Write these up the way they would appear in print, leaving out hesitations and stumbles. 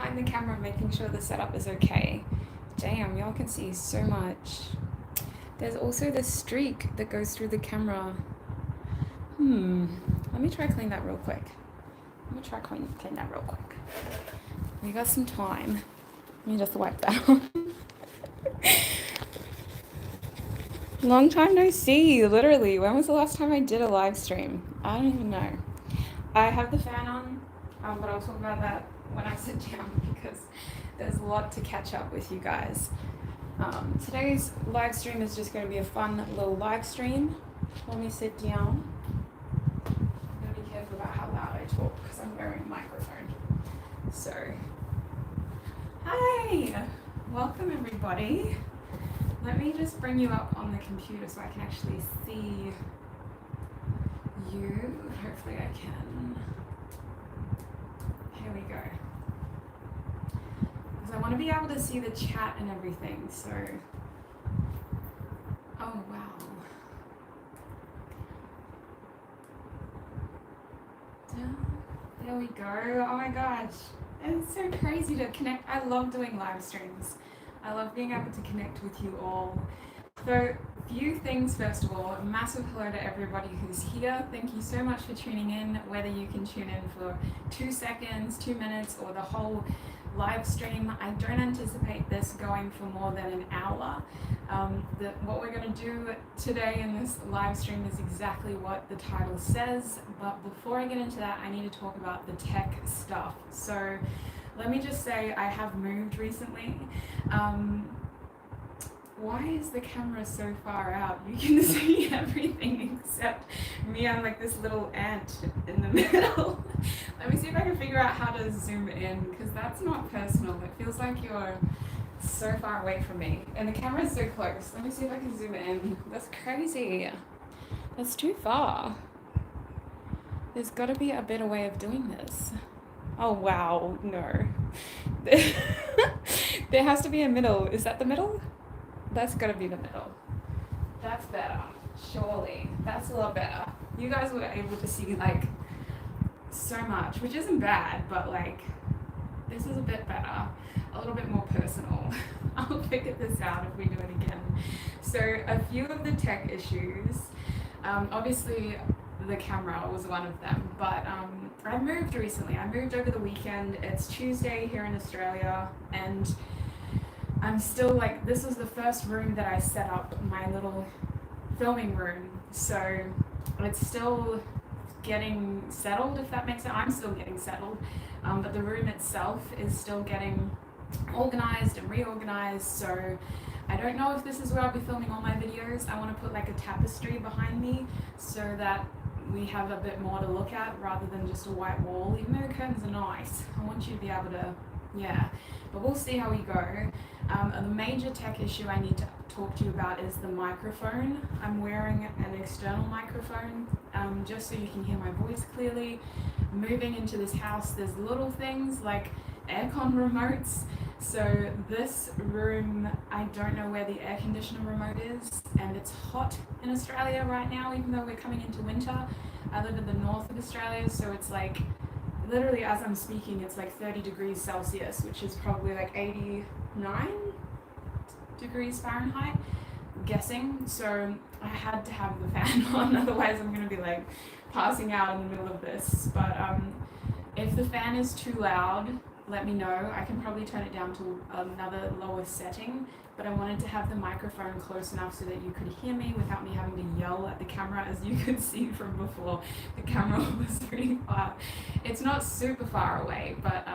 behind the camera making sure the setup is okay. Damn, y'all can see so much. There's also this streak that goes through the camera. Let me try clean that real quick. Clean that real quick. We got some time. Let me just wipe that off. Long time no see, literally. When was the last time I did a live stream? I don't even know. I have the fan on, but I'll talk about that when I sit down because there's a lot to catch up with you guys. Today's live stream is just going to be a fun little live stream. Let me sit down. I'm going to be careful about how loud I talk because I'm wearing a microphone. So, hi! Welcome everybody. Let me just bring you up on the computer so I can actually see you. Hopefully I can. Here we go. Because I want to be able to see the chat and everything, so. Oh, wow. There we go. Oh my gosh. It's so crazy to connect. I love doing live streams. I love being able to connect with you all. So, few things first of all. A massive hello to everybody who's here. Thank you so much for tuning in, whether you can tune in for 2 seconds, 2 minutes, or the whole live stream. I don't anticipate this going for more than an hour. What we're going to do today in this live stream is exactly what the title says. But before I get into that, I need to talk about the tech stuff. So, let me just say I have moved recently. Why is the camera so far out? You can see everything except me. I'm like this little ant in the middle. Let me see if I can figure out how to zoom in because that's not personal. It feels like you're so far away from me and the camera's so close. Let me see if I can zoom in. That's crazy. That's too far. There's got to be a better way of doing this. Oh wow, no. There has to be a middle. Is that the middle? That's gotta be the middle. That's better, surely. That's a lot better. You guys were able to see like so much, which isn't bad, but like this is a bit better, a little bit more personal. I'll figure this out if we do it again. So a few of the tech issues, obviously the camera was one of them, but I moved recently. I moved over the weekend. It's Tuesday here in Australia, and I'm still like, this was the first room that I set up, my little filming room. So it's still getting settled, if that makes sense. I'm still getting settled, but the room itself is still getting organized and reorganized. So I don't know if this is where I'll be filming all my videos. I want to put like a tapestry behind me so that we have a bit more to look at rather than just a white wall, even though the curtains are nice. I want you to be able to, yeah, but we'll see how we go. The major tech issue I need to talk to you about is the microphone. I'm wearing an external microphone just so you can hear my voice clearly. Moving into this house, there's little things like aircon remotes. So this room, I don't know where the air conditioner remote is, and it's hot in Australia right now, even though we're coming into winter. I live in the north of Australia, so it's like, literally as I'm speaking, it's like 30 degrees Celsius, which is probably like 89 degrees Fahrenheit, I'm guessing. So I had to have the fan on, otherwise I'm gonna be like passing out in the middle of this. But if the fan is too loud, let me know. I can probably turn it down to another lower setting, but I wanted to have the microphone close enough so that you could hear me without me having to yell at the camera. As you could see from before, the camera was pretty far. It's not super far away, but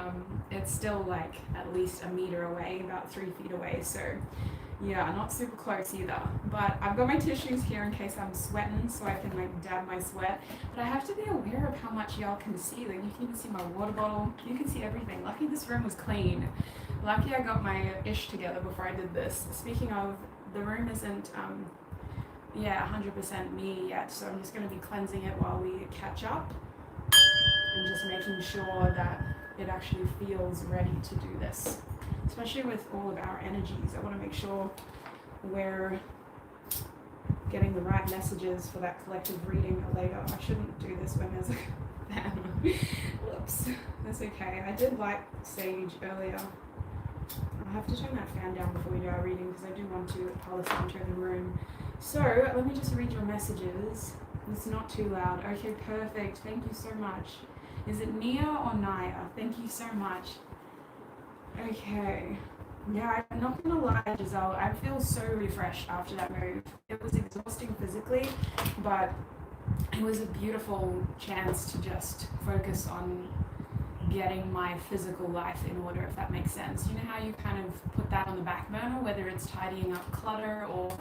it's still like at least a meter away, about 3 feet away. So yeah, not super close either. But I've got my tissues here in case I'm sweating, so I can like dab my sweat. But I have to be aware of how much y'all can see. Like you can even see my water bottle. You can see everything. Lucky this room was clean. Lucky I got my ish together before I did this. Speaking of, the room isn't 100% me yet, so I'm just going to be cleansing it while we catch up and just making sure that it actually feels ready to do this. Especially with all of our energies, I want to make sure we're getting the right messages for that collective reading later. I shouldn't do this when there's a fan. tulips. That's okay. I did like sage earlier. I'll have to turn that fan down before we do our reading because I do want to color center the room. So let me just read your messages. It's not too loud. Okay, perfect. Thank you so much. Is it Nia or Naya? Thank you so much. Okay. Yeah, I'm not gonna lie, Giselle. I feel so refreshed after that move. It was exhausting physically, but it was a beautiful chance to just focus on getting my physical life in order, if that makes sense. You know how you kind of put that on the back burner, whether it's tidying up clutter or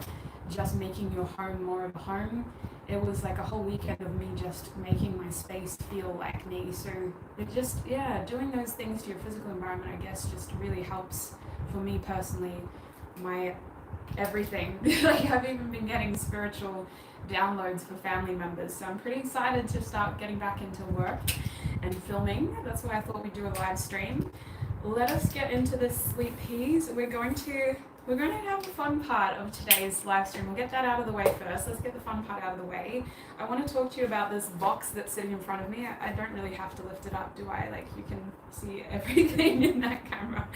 just making your home more of a home? It was like a whole weekend of me just making my space feel like me. So it just, yeah, doing those things to your physical environment, I guess, just really helps for me personally, my everything. Like I've even been getting spiritual downloads for family members. So I'm pretty excited to start getting back into work and filming. That's why I thought we'd do a live stream. Let us get into this, sweet peas. We're going to have the fun part of today's live stream. We'll get that out of the way first. Let's get the fun part out of the way. I want to talk to you about this box that's sitting in front of me. I don't really have to lift it up, do I? Like, you can see everything in that camera.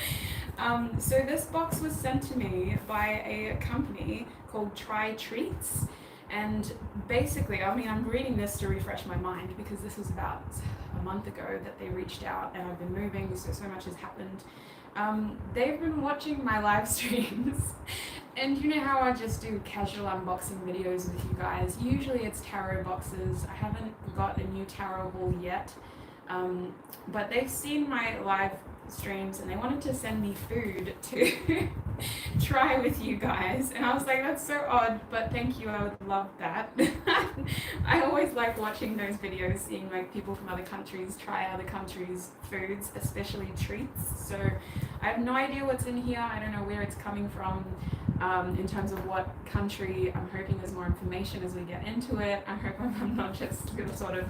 So this box was sent to me by a company called Try Treats. And basically, I mean, I'm reading this to refresh my mind because this was about a month ago that they reached out, and I've been moving, so much has happened. They've been watching my live streams, and you know how I just do casual unboxing videos with you guys. Usually it's tarot boxes. I haven't got a new tarot haul yet, but they've seen my live streams and they wanted to send me food to try with you guys, and I was like, that's so odd, but thank you, I would love that. I always like watching those videos, seeing like people from other countries try other countries' foods, especially treats. So I have no idea what's in here. I don't know where it's coming from. In terms of what country, I'm hoping there's more information as we get into it. I hope I'm not just sort of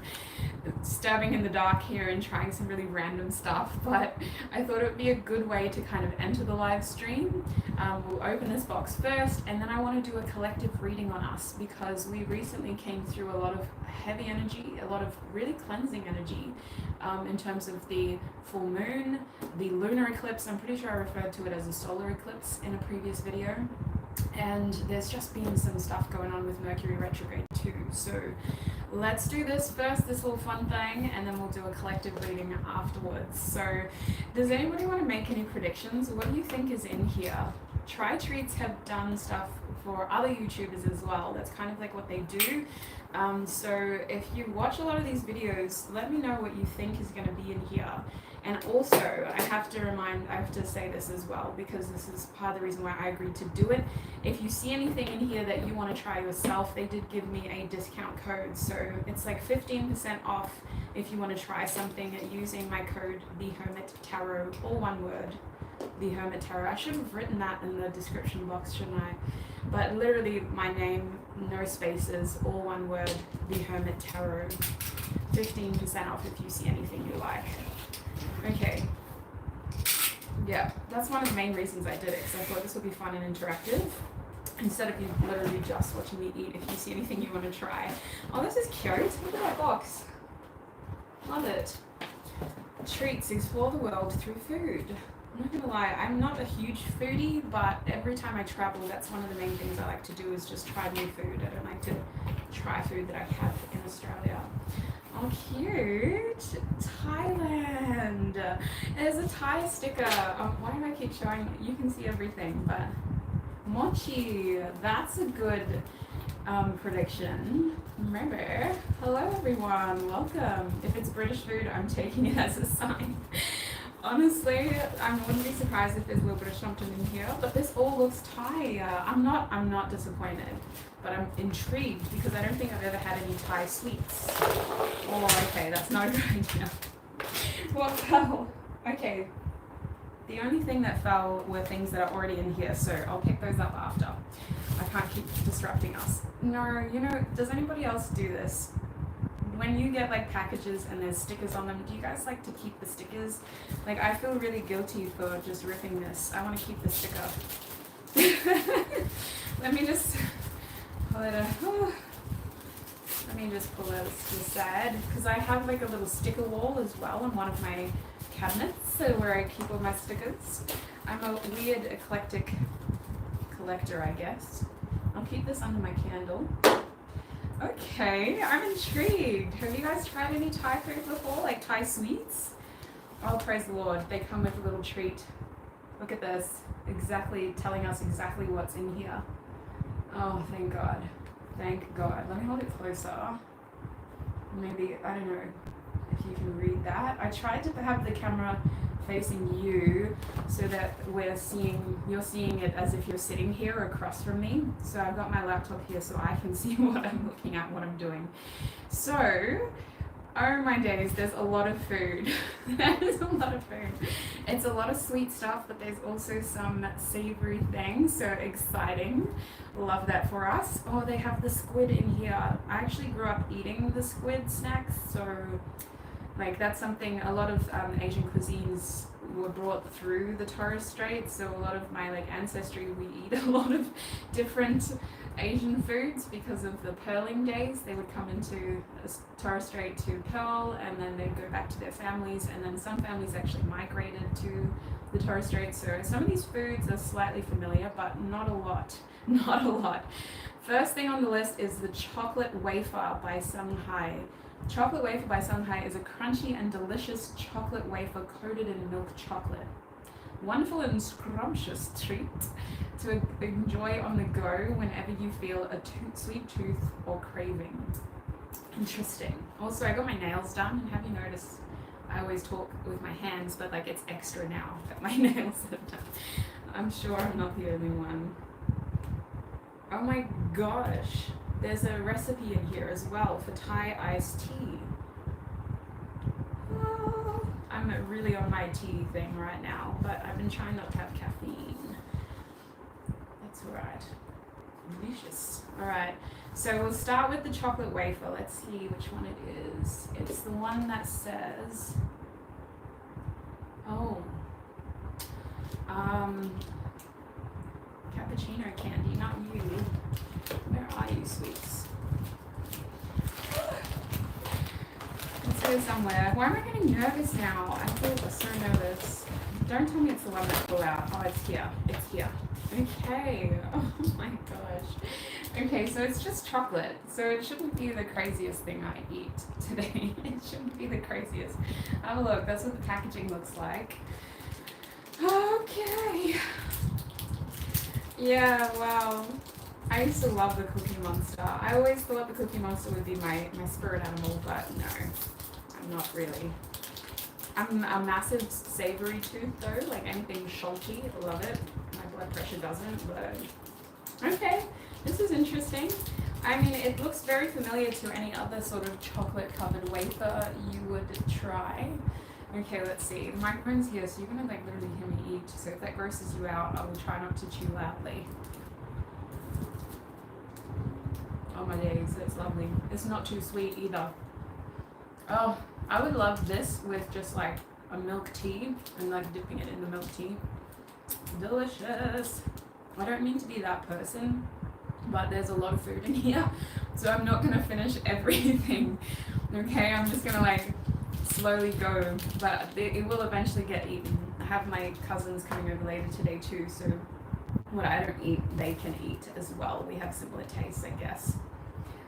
stabbing in the dark here and trying some really random stuff, but I thought it would be a good way to kind of enter the live stream. We'll open this box first, and then I want to do a collective reading on us because we recently came through a lot of heavy energy, a lot of really cleansing energy in terms of the full moon, the lunar eclipse. I'm pretty sure I referred to it as a solar eclipse in a previous video. And there's just been some stuff going on with Mercury retrograde too. So let's do this first, this little fun thing, and then we'll do a collective reading afterwards. So does anybody want to make any predictions? What do you think is in here? Try Treats have done stuff for other YouTubers as well. That's kind of like what they do. So if you watch a lot of these videos, let me know what you think is going to be in here. And also, I have to say this as well, because this is part of the reason why I agreed to do it. If you see anything in here that you want to try yourself, they did give me a discount code. So it's like 15% off if you want to try something using my code, the Hermit Tarot, all one word, the Hermit Tarot. I should have written that in the description box, shouldn't I? But literally my name, no spaces, all one word, the Hermit Tarot. 15% off if you see anything you like. Okay, yeah, that's one of the main reasons I did it, because I thought this would be fun and interactive, instead of you literally just watching me eat. If you see anything you want to try. Oh, this is cute. Look at that box. Love it. Treats, explore the world through food. I'm not gonna lie, I'm not a huge foodie, but every time I travel, that's one of the main things I like to do, is just try new food. I don't like to try food that I have in Australia. Oh, cute. Thailand. There's a Thai sticker. Why do I keep showing? You can see everything, but mochi. That's a good prediction. Remember, hello everyone. Welcome. If it's British food, I'm taking it as a sign. Honestly, I wouldn't be surprised if there's a little bit of something in here, but this all looks Thai. I'm not disappointed, but I'm intrigued because I don't think I've ever had any Thai sweets. Oh, okay, that's not a good idea. What fell? Okay, the only thing that fell were things that are already in here, so I'll pick those up after. I can't keep disrupting us. No, you know, does anybody else do this? When you get like packages and there's stickers on them, do you guys like to keep the stickers? Like, I feel really guilty for just ripping this. I want to keep the sticker. Let me just pull it up. Oh, me just pull this to the side because I have like a little sticker wall as well in one of my cabinets, so where I keep all my stickers. I'm a weird eclectic collector, I guess. I'll keep this under my candle. Okay, I'm intrigued. Have you guys tried any Thai food before, like Thai sweets? Oh, praise the Lord. They come with a little treat. Look at this. Exactly, telling us exactly what's in here. Oh, thank God. Thank God. Let me hold it closer. Maybe, I don't know if you can read that. I tried to have the camera facing you so that you're seeing it as if you're sitting here across from me. So I've got my laptop here so I can see what I'm looking at, what I'm doing. So, oh my days, there's a lot of food. There's a lot of food. It's a lot of sweet stuff, but there's also some savory things, so exciting. Love that for us. Oh, they have the squid in here. I actually grew up eating the squid snacks, so like that's something, a lot of Asian cuisines were brought through the Torres Strait, so a lot of my like ancestry, we eat a lot of different Asian foods because of the pearling days. They would come into Torres Strait to pearl, and then they'd go back to their families, and then some families actually migrated to the Torres Strait. So some of these foods are slightly familiar, but not a lot. Not a lot. First thing on the list is the chocolate wafer by Shanghai. Chocolate wafer by Shanghai is a crunchy and delicious chocolate wafer coated in milk chocolate. Wonderful and scrumptious treat to enjoy on the go whenever you feel a sweet tooth or craving. Interesting. Also, I got my nails done, and have you noticed I always talk with my hands, but like it's extra now that my nails are done. I'm sure I'm not the only one. Oh my gosh. There's a recipe in here as well for Thai iced tea. Oh, I'm really on my tea thing right now, but I've been trying not to have caffeine. That's alright. Delicious. Alright, so we'll start with the chocolate wafer. Let's see which one it is. It's the one that says, cappuccino candy, not you. Where are you, sweets? Let's go somewhere. Why am I getting nervous now? I feel so nervous. Don't tell me it's the one that flew out. Oh, it's here. It's here. Okay. Oh my gosh. Okay, so it's just chocolate. So it shouldn't be the craziest thing I eat today. It shouldn't be the craziest. Have a look. That's what the packaging looks like. Okay. Yeah, wow. I used to love the Cookie Monster. I always thought the Cookie Monster would be my spirit animal, but no, I'm not really. I'm a massive savory tooth though, like anything salty, I love it. My blood pressure doesn't, but okay, this is interesting. I mean, it looks very familiar to any other sort of chocolate covered wafer you would try. Okay, let's see. The microphone's here, so you're gonna like literally hear me eat. So if that grosses you out, I will try not to chew loudly. Oh my days, it's lovely. It's not too sweet either. Oh, I would love this with just like a milk tea and like dipping it in the milk tea. Delicious. I don't mean to be that person, but there's a lot of food in here, so I'm not gonna finish everything. Okay, I'm just gonna like slowly go, but it will eventually get eaten. I have my cousins coming over later today too, so what I don't eat, they can eat as well. We have similar tastes, I guess.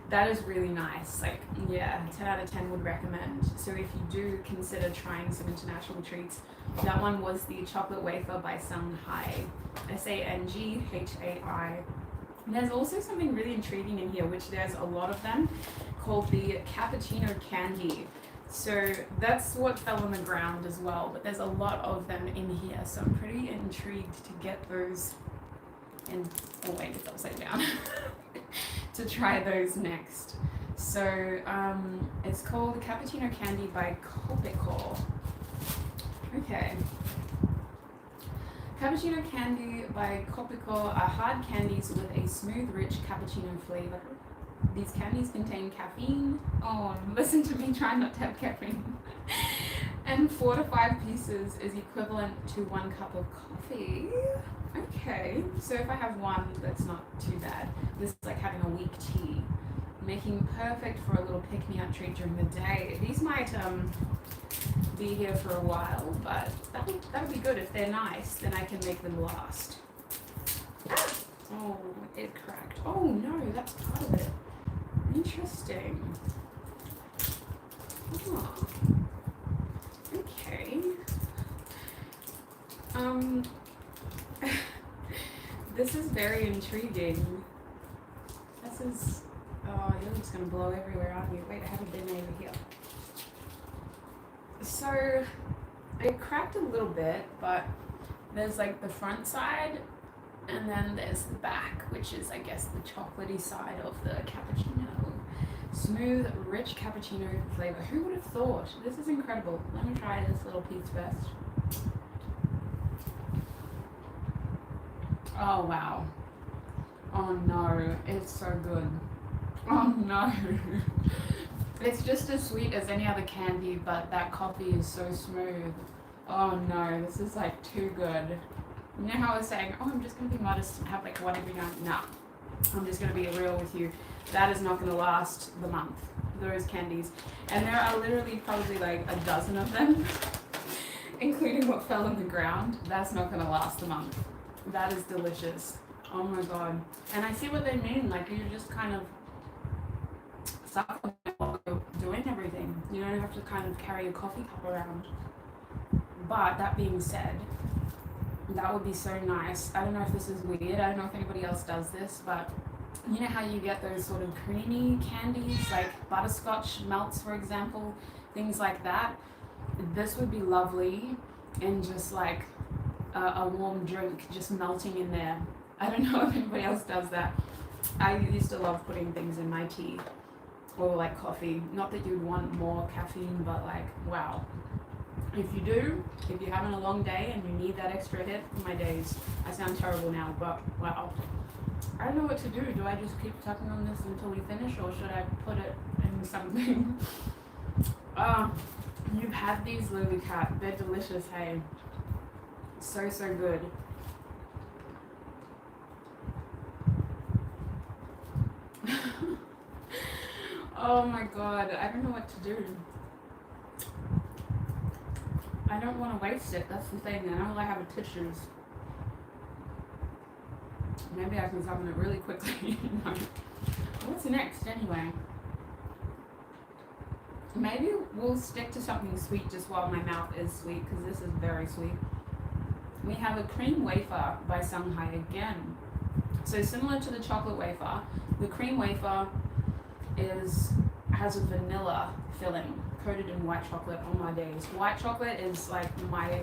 That is really nice. Like, yeah, 10 out of 10 would recommend. So if you do consider trying some international treats, that one was the chocolate wafer by Shanghai. Sanghai. And there's also something really intriguing in here, which there's a lot of them, called the cappuccino candy. So that's what fell on the ground as well, but there's a lot of them in here, so I'm pretty intrigued to get those, and oh wait, it's upside down, to try those next. So it's called Cappuccino Candy by Copico. Okay. Cappuccino Candy by Copico are hard candies with a smooth, rich cappuccino flavor. These candies contain caffeine. Oh, listen to me try not to have caffeine. And 4 to 5 pieces is equivalent to 1 cup of coffee. Okay, so if I have one, that's not too bad. This is like having a weak tea. making perfect for a little pick-me-up treat during the day. These might be here for a while, but that would be good. If they're nice, then I can make them last. Ah! Oh, it cracked. Oh no, that's part of it. Interesting. Oh. Okay. This is very intriguing. This is, oh, you're just gonna blow everywhere, aren't you? Wait, I haven't been over here. So, it cracked a little bit, but there's like the front side, and then there's the back, which is, I guess, the chocolatey side of the cappuccino. Smooth, rich cappuccino flavor. Who would have thought? This is incredible. Let me try this little piece first. Oh wow. Oh no, it's so good. Oh no. It's just as sweet as any other candy, but that coffee is so smooth. Oh no, this is like too good. You know how I was saying, oh, I'm just gonna be modest and have like one every night? Nah, I'm just gonna be real with you. That is not gonna last the month, those candies. And there are literally probably like a dozen of them, including what fell on the ground. That's not gonna last the month. That is delicious. Oh my god. And I see what they mean, like you just kind of suck on it while you're doing everything. You don't have to kind of carry a coffee cup around. But that being said, that would be so nice. I don't know if this is weird. I don't know if anybody else does this, but you know how you get those sort of creamy candies, like butterscotch melts, for example, things like that. This would be lovely in just like a warm drink just melting in there. I don't know if anybody else does that. I used to love putting things in my tea or like coffee. Not that you'd want more caffeine, but like, wow. If you do, if you're having a long day and you need that extra hit, my days. I sound terrible now, but wow. I don't know what to do. Do I just keep sucking on this until we finish, or should I put it in something? You've had these, Lily Cat. They're delicious, hey. So good. Oh my god, I don't know what to do. I don't want to waste it, that's the thing. I don't like having tissues. Maybe I can summon it really quickly. No. What's next anyway? Maybe we'll stick to something sweet just while my mouth is sweet, because this is very sweet. We have a cream wafer by Shanghai again. So similar to the chocolate wafer, the cream wafer has a vanilla filling coated in white chocolate. Oh my days. White chocolate is like my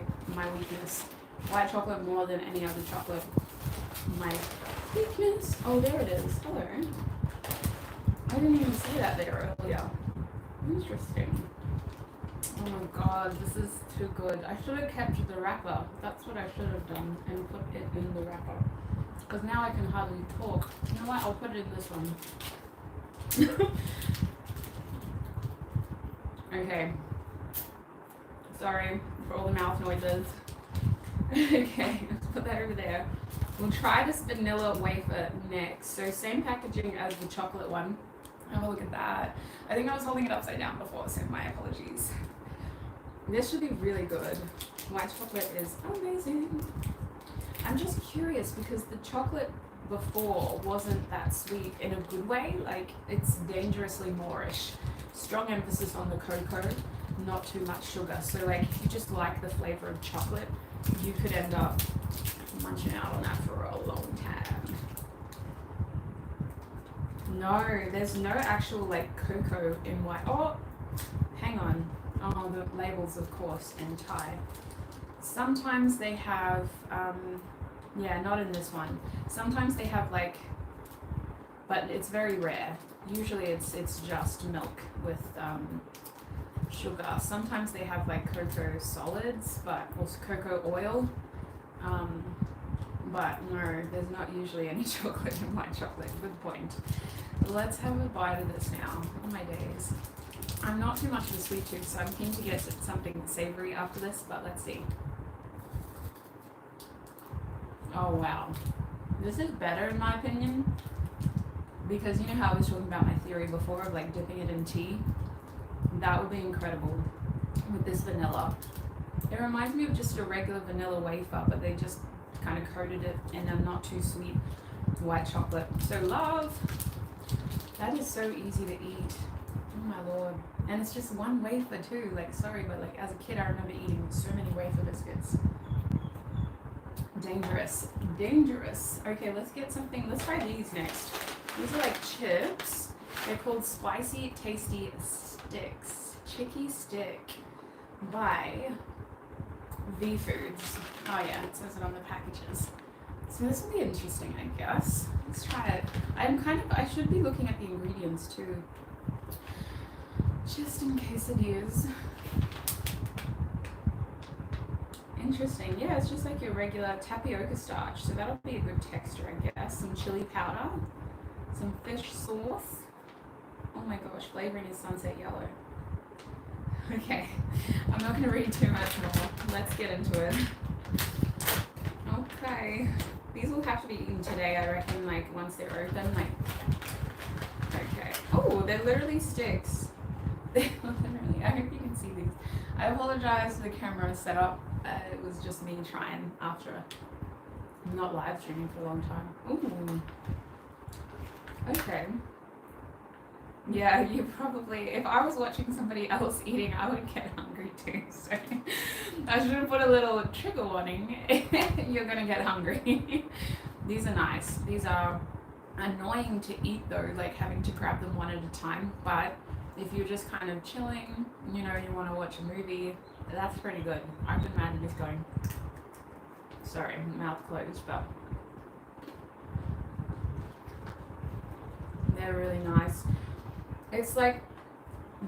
weakness. White chocolate more than any other chocolate. My weakness. Oh, there it is. Hello. I didn't even see that there earlier. Interesting. Oh my god, this is too good. I should have kept the wrapper. That's what I should have done, and put it in the wrapper. Because now I can hardly talk. You know what? I'll put it in this one. Okay. Sorry for all the mouth noises. Okay, let's put that over there. We'll try this vanilla wafer next. So same packaging as the chocolate one. Have a look at that. I think I was holding it upside down before, so my apologies. This should be really good. White chocolate is amazing. I'm just curious because the chocolate before wasn't that sweet in a good way. Like, it's dangerously moreish. Strong emphasis on the cocoa, not too much sugar. So like, if you just like the flavor of chocolate, you could end up munching out on that for a long time. No, there's no actual like cocoa in white. Oh, hang on. Oh, the labels, of course, in Thai. Sometimes they have, yeah, not in this one. Sometimes they have like, but it's very rare. Usually it's just milk with sugar. Sometimes they have like cocoa solids, but also cocoa oil. But no, there's not usually any chocolate in white chocolate. Good point. Let's have a bite of this now. Oh my days. I'm not too much of a sweet tooth, so I'm keen to get something savory after this, but let's see. Oh wow. This is better in my opinion. because you know how I was talking about my theory before of like dipping it in tea? That would be incredible with this vanilla. It reminds me of just a regular vanilla wafer, but they just kind of coated it in a not too sweet white chocolate. So love, that is so easy to eat. Oh my lord. And it's just one wafer too. Like, sorry, but like as a kid, I remember eating so many wafer biscuits. Dangerous. Dangerous. Okay, let's get something. Let's try these next. These are like chips. They're called Spicy Tasty Sticks. Chicky Stick by V Foods. Oh yeah, it says it on the packages. So this will be interesting, I guess. Let's try it. I should be looking at the ingredients too, just in case it is. Interesting. Yeah, it's just like your regular tapioca starch, so that'll be a good texture, I guess. Some chili powder, some fish sauce. Oh my gosh, flavoring is sunset yellow. Okay, I'm not going to read too much more. Let's get into it. Okay, these will have to be eaten today, I reckon, like once they're open. Like, okay. Oh, they're literally sticks. They literally, I hope you can see these. I apologize for the camera setup. It was just me trying after not live streaming for a long time. Ooh. Okay. Yeah, you probably, if I was watching somebody else eating, I would get hungry too. So I should have put a little trigger warning. You're going to get hungry. These are nice. These are annoying to eat though, like having to grab them one at a time. But if you're just kind of chilling, you know, you want to watch a movie, that's pretty good. I wouldn't mind just going, sorry, mouth closed, but they're really nice. It's like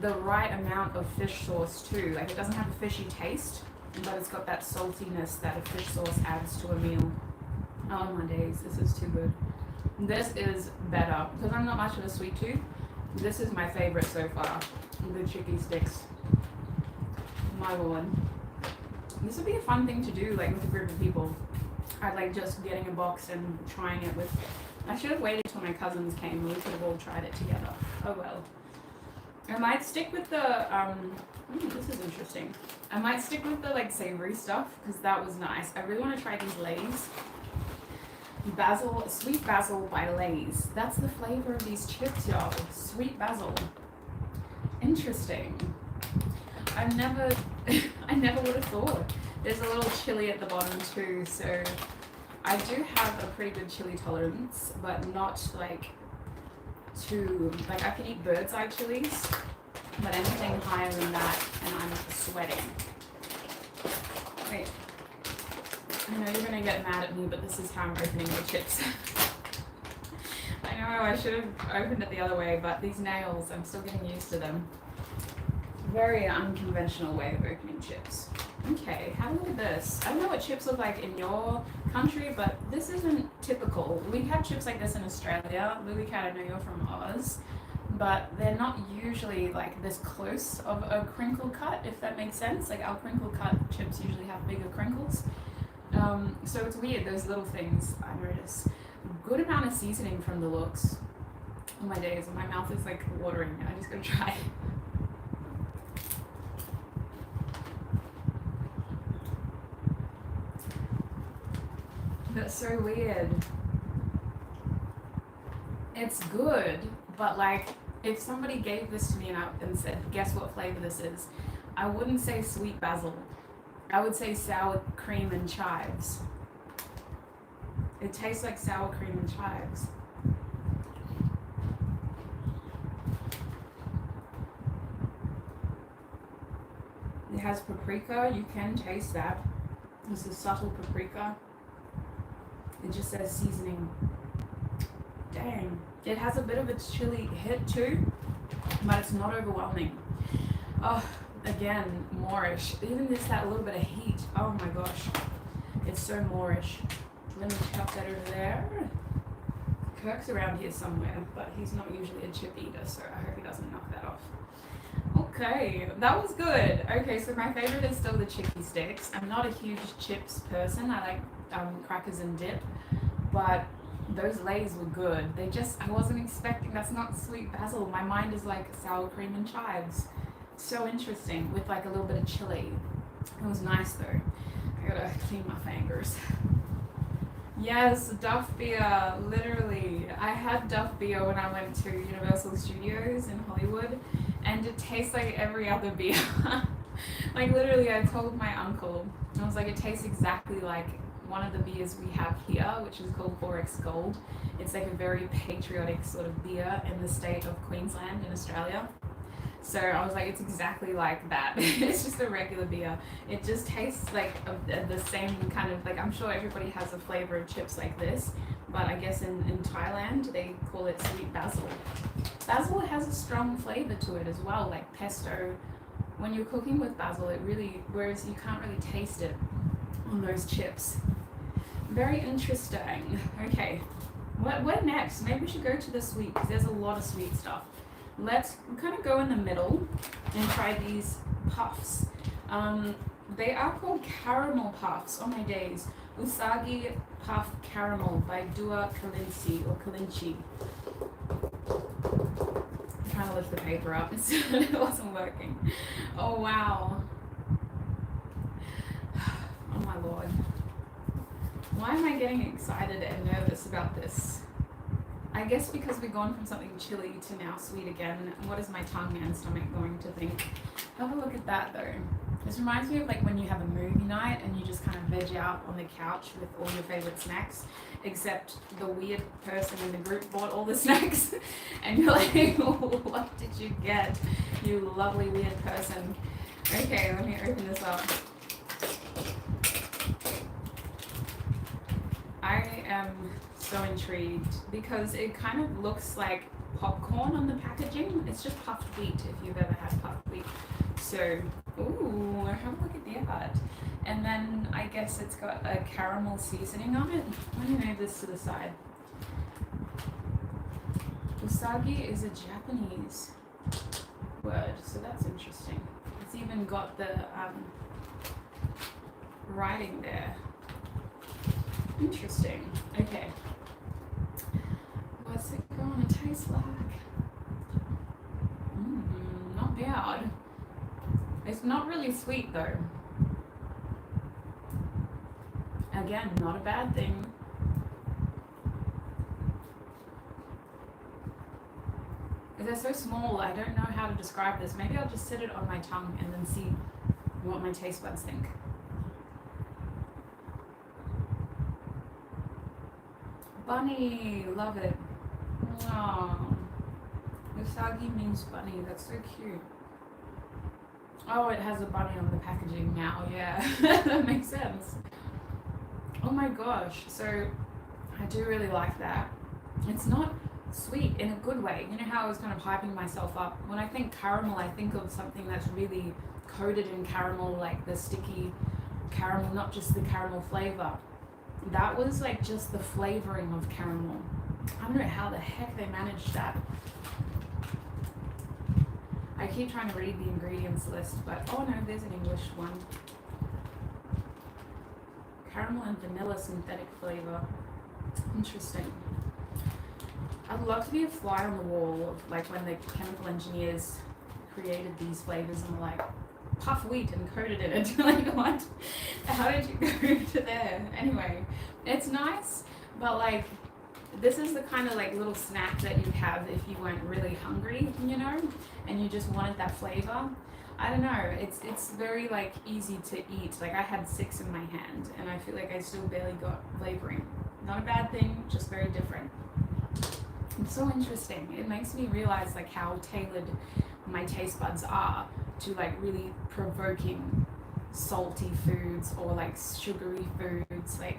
the right amount of fish sauce too. Like it doesn't have a fishy taste, but it's got that saltiness that a fish sauce adds to a meal. Oh my days, this is too good. This is better. Because I'm not much of a sweet tooth, this is my favorite so far. The chicky sticks. My lord. This would be a fun thing to do, like with a group of people. I'd like just getting a box and trying it with. I should have waited till my cousins came and we could have all tried it together. Oh well. I might stick with the this is interesting. I might stick with the like savory stuff because that was nice. I really want to try these Lay's. Basil, sweet basil by Lay's. That's the flavor of these chips, y'all. Sweet basil. Interesting. I never would have thought. There's a little chili at the bottom too, so I do have a pretty good chili tolerance, but not like too, like I can eat bird's eye chilies, but anything higher than that and I'm sweating. Wait, I know you're gonna get mad at me, but this is how I'm opening the chips. I know I should have opened it the other way, but these nails, I'm still getting used to them. Very unconventional way of opening chips. Okay, have a look at this. I don't know what chips look like in your country, but this isn't typical. We have chips like this in Australia. Lily Cat, I know you're from Oz, but they're not usually like this close of a crinkle cut, if that makes sense. Like our crinkle cut chips usually have bigger crinkles. So it's weird, those little things I notice. Good amount of seasoning from the looks. Oh my days, my mouth is like watering. I just gotta try. That's so weird. It's good, but like if somebody gave this to me and said, guess what flavor this is, I wouldn't say sweet basil. I would say sour cream and chives. It tastes like sour cream and chives. It has paprika, you can taste that. This is subtle paprika. It just says seasoning. Dang. It has a bit of a chili hit too, but it's not overwhelming. Oh, again, Moorish. Even just that little bit of heat. Oh my gosh. It's so Moorish. Let me chuck that over there. Kirk's around here somewhere, but he's not usually a chip eater, so I hope he doesn't knock that off. Okay, that was good. Okay, so my favorite is still the chicky sticks. I'm not a huge chips person. I like crackers and dip, but those lays were good. I wasn't expecting, that's not sweet basil. My mind is like sour cream and chives. So interesting, with like a little bit of chili. It was nice though. I gotta clean my fingers. Yes, Duff beer, literally. I had Duff beer when I went to Universal Studios in Hollywood, and it tastes like every other beer. Like literally, I told my uncle, I was like, it tastes exactly like one of the beers we have here, which is called 4X Gold. It's like a very patriotic sort of beer in the state of Queensland in Australia. So I was like, it's exactly like that. It's just a regular beer. It just tastes like the same kind of, like, I'm sure everybody has a flavor of chips like this, but I guess in Thailand they call it sweet basil. Basil has a strong flavor to it as well, like pesto. When you're cooking with basil, it really, whereas you can't really taste it on those chips. Very interesting. Okay, what next? Maybe we should go to the sweet, because there's a lot of sweet stuff. Let's kind of go in the middle and try these puffs. They are called caramel puffs. Oh my days. Usagi Puff Caramel by Dua Kalinci or Kalinci. I'm trying to lift the paper up. It wasn't working. Oh wow. Oh my lord. Why am I getting excited and nervous about this? I guess because we've gone from something chilly to now sweet again. What is my tongue and stomach going to think? Have a look at that though. This reminds me of like when you have a movie night and you just kind of veg out on the couch with all your favorite snacks, except the weird person in the group bought all the snacks and you're like, what did you get, you lovely weird person? Okay, let me open this up. I am so intrigued because it kind of looks like popcorn on the packaging. It's just puffed wheat if you've ever had puffed wheat. So, ooh, have a look at that. And then I guess it's got a caramel seasoning on it. Let me move this to the side. Usagi is a Japanese word, so that's interesting. It's even got the writing there. Interesting. Okay. What's it going to taste like? Not bad. It's not really sweet though. Again, not a bad thing. They're so small, I don't know how to describe this. Maybe I'll just sit it on my tongue and then see what my taste buds think. Bunny, love it. Oh, Usagi means bunny. That's so cute. Oh, it has a bunny on the packaging now. Yeah, that makes sense. Oh my gosh. So I do really like that. It's not sweet in a good way. You know how I was kind of hyping myself up? When I think caramel, I think of something that's really coated in caramel, like the sticky caramel, not just the caramel flavor. That was like just the flavoring of caramel. I don't know how the heck they managed that. I keep trying to read the ingredients list, but oh no, there's an English one. Caramel and vanilla synthetic flavor. Interesting. I'd love to be a fly on the wall of like when the chemical engineers created these flavors and were like, puff wheat and coated in it. Like what? How did you go to there? Anyway, it's nice, but like this is the kind of like little snack that you'd have if you weren't really hungry, you know, and you just wanted that flavor. I don't know, it's very like easy to eat. Like I had 6 in my hand and I feel like I still barely got flavoring. Not a bad thing, just very different. It's so interesting. It makes me realize like how tailored my taste buds are to like really provoking salty foods or like sugary foods. Like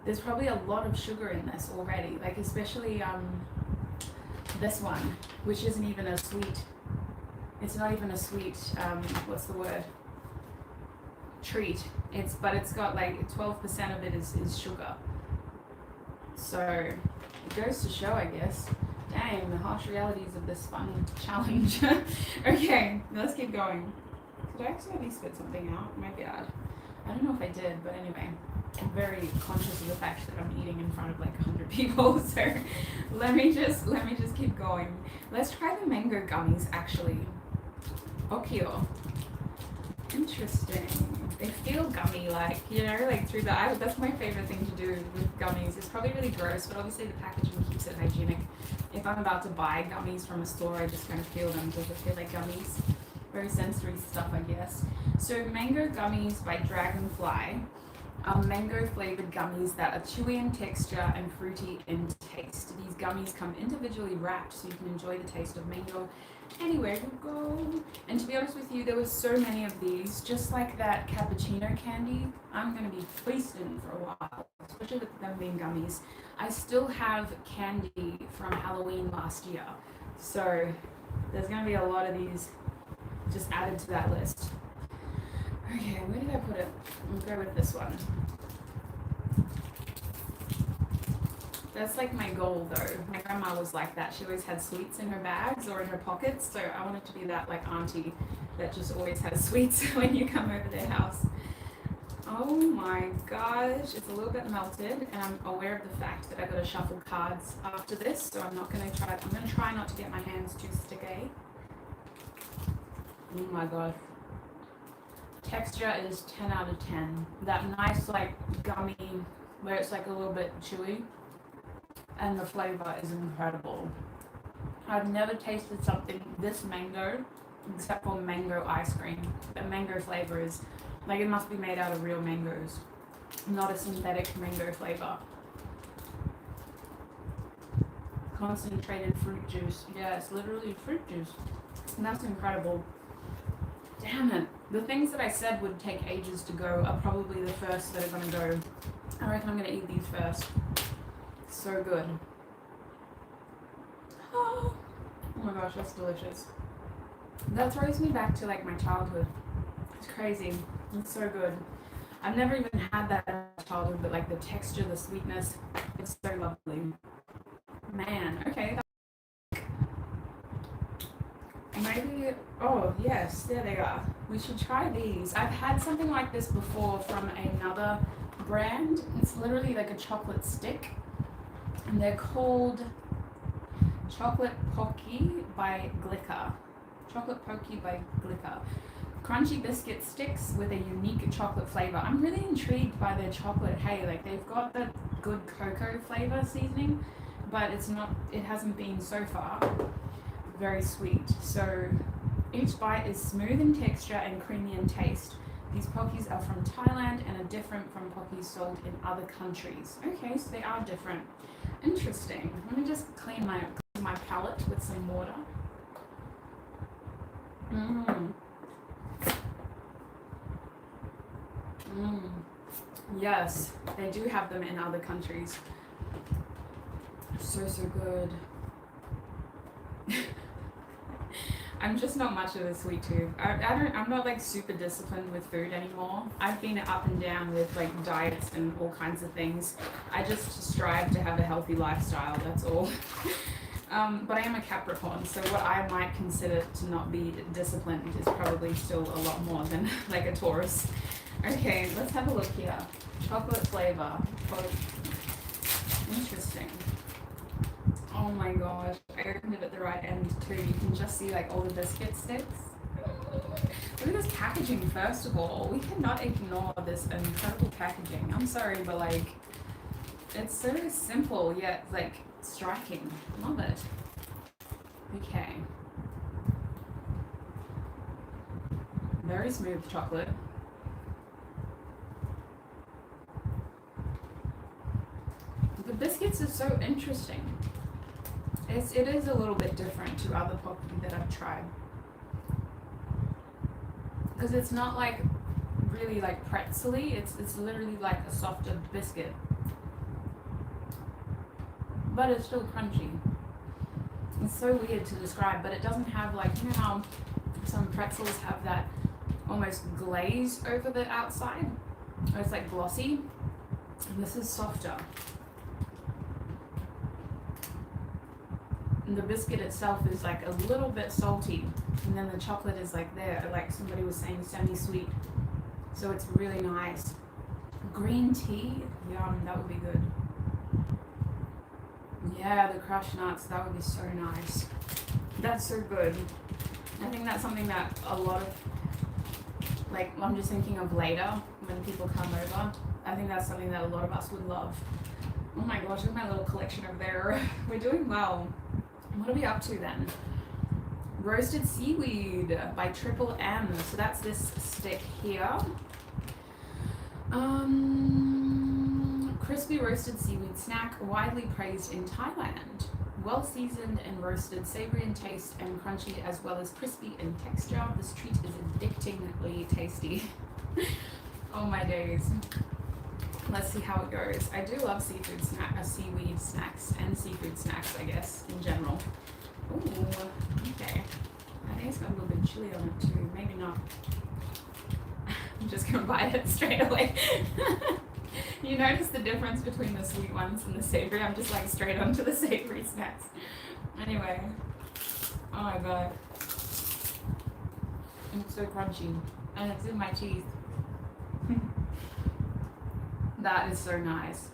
there's probably a lot of sugar in this already, like especially this one, which isn't even a sweet, it's not even a sweet what's the word, treat. But it's got like 12% of it is sugar. So it goes to show, I guess. Dang, the harsh realities of this fun challenge. Okay, let's keep going. Did I accidentally spit something out? My bad. I don't know if I did, but anyway, I'm very conscious of the fact that I'm eating in front of like 100 people. So let me just keep going. Let's try the mango gummies actually. Okio. Interesting. They feel gummy, like, you know, like through the eye. That's my favorite thing to do with gummies. It's probably really gross, but obviously the packaging keeps it hygienic. If I'm about to buy gummies from a store, I just kind of feel them because they feel like gummies. Very sensory stuff, I guess. So mango gummies by Dragonfly are mango flavored gummies that are chewy in texture and fruity in taste. These gummies come individually wrapped so you can enjoy the taste of mango anywhere you go. And to be honest with you, there were so many of these, just like that cappuccino candy. I'm going to be feasting for a while, especially with them being gummies. I still have candy from Halloween last year, so there's going to be a lot of these just added to that list. Okay, where did I put it? I'll go with this one. That's like my goal though. My grandma was like that. She always had sweets in her bags or in her pockets, so I wanted to be that like auntie that just always has sweets when you come over their house. Oh my gosh, it's a little bit melted, and I'm aware of the fact that I've got to shuffle cards after this, so I'm gonna try not to get my hands too sticky. Oh my gosh. Texture is 10 out of 10. That nice like gummy where it's like a little bit chewy, and the flavor is incredible. I've never tasted something this mango except for mango ice cream. The mango flavor is like, it must be made out of real mangoes, not a synthetic mango flavor. Concentrated fruit juice. Yeah, it's literally fruit juice. And that's incredible. Damn it. The things that I said would take ages to go are probably the first that are going to go. I reckon I'm going to eat these first. So good. Oh my gosh, that's delicious. That throws me back to like my childhood. It's crazy. It's so good. I've never even had that in my childhood, but like the texture, the sweetness, it's so lovely. Man, okay. Maybe, oh yes, there they are. We should try these. I've had something like this before from another brand. It's literally like a chocolate stick, and they're called Chocolate Pocky by Glicker. Chocolate Pocky by Glicker. Crunchy biscuit sticks with a unique chocolate flavor. I'm really intrigued by their chocolate. Hey, like they've got the good cocoa flavor seasoning, but it hasn't been so far very sweet. So each bite is smooth in texture and creamy in taste. These pockies are from Thailand and are different from pockies sold in other countries. Okay, so they are different. Interesting. Let me just clean my palate with some water. Yes, they do have them in other countries. So good. I'm just not much of a sweet tooth. I'm not like super disciplined with food anymore. I've been up and down with like diets and all kinds of things. I just strive to have a healthy lifestyle, that's all. But I am a Capricorn, so what I might consider to not be disciplined is probably still a lot more than like a Taurus. Okay, let's have a look here. Chocolate flavor. Interesting. Oh my gosh, I opened it at the right end too. You can just see like all the biscuit sticks. Look at this packaging first of all. We cannot ignore this incredible packaging. I'm sorry, but like, it's so simple yet like striking. Love it. Okay. Very smooth chocolate. The biscuits are so interesting. It is a little bit different to other pocky that I've tried. Because it's not like really like pretzel-y, it's literally like a softer biscuit. But it's still crunchy. It's so weird to describe, but it doesn't have like, you know how some pretzels have that almost glaze over the outside? Or it's like glossy. And this is softer. And the biscuit itself is like a little bit salty, and then the chocolate is like there, like somebody was saying, semi-sweet. So it's really nice. Green tea, yum, that would be good. Yeah, the crushed nuts, that would be so nice. That's so good. I think that's something that a lot of, like, I'm just thinking of later when people come over. I think that's something that a lot of us would love. Oh my gosh, look at my little collection over there. We're doing well. What are we up to then? Roasted seaweed by Triple M. So that's this stick here. Crispy roasted seaweed snack, widely praised in Thailand. Well seasoned and roasted, savory in taste and crunchy as well as crispy in texture. This treat is addictingly tasty. Oh my days. Let's see how it goes. I do love seaweed snacks and seafood snacks, I guess, in general. Ooh, okay. I think it's got a little bit of chili on it too. Maybe not. I'm just gonna bite it straight away. You notice the difference between the sweet ones and the savory? I'm just like straight onto the savory snacks. Anyway. Oh my god. It's so crunchy. And it's in my teeth. That is so nice.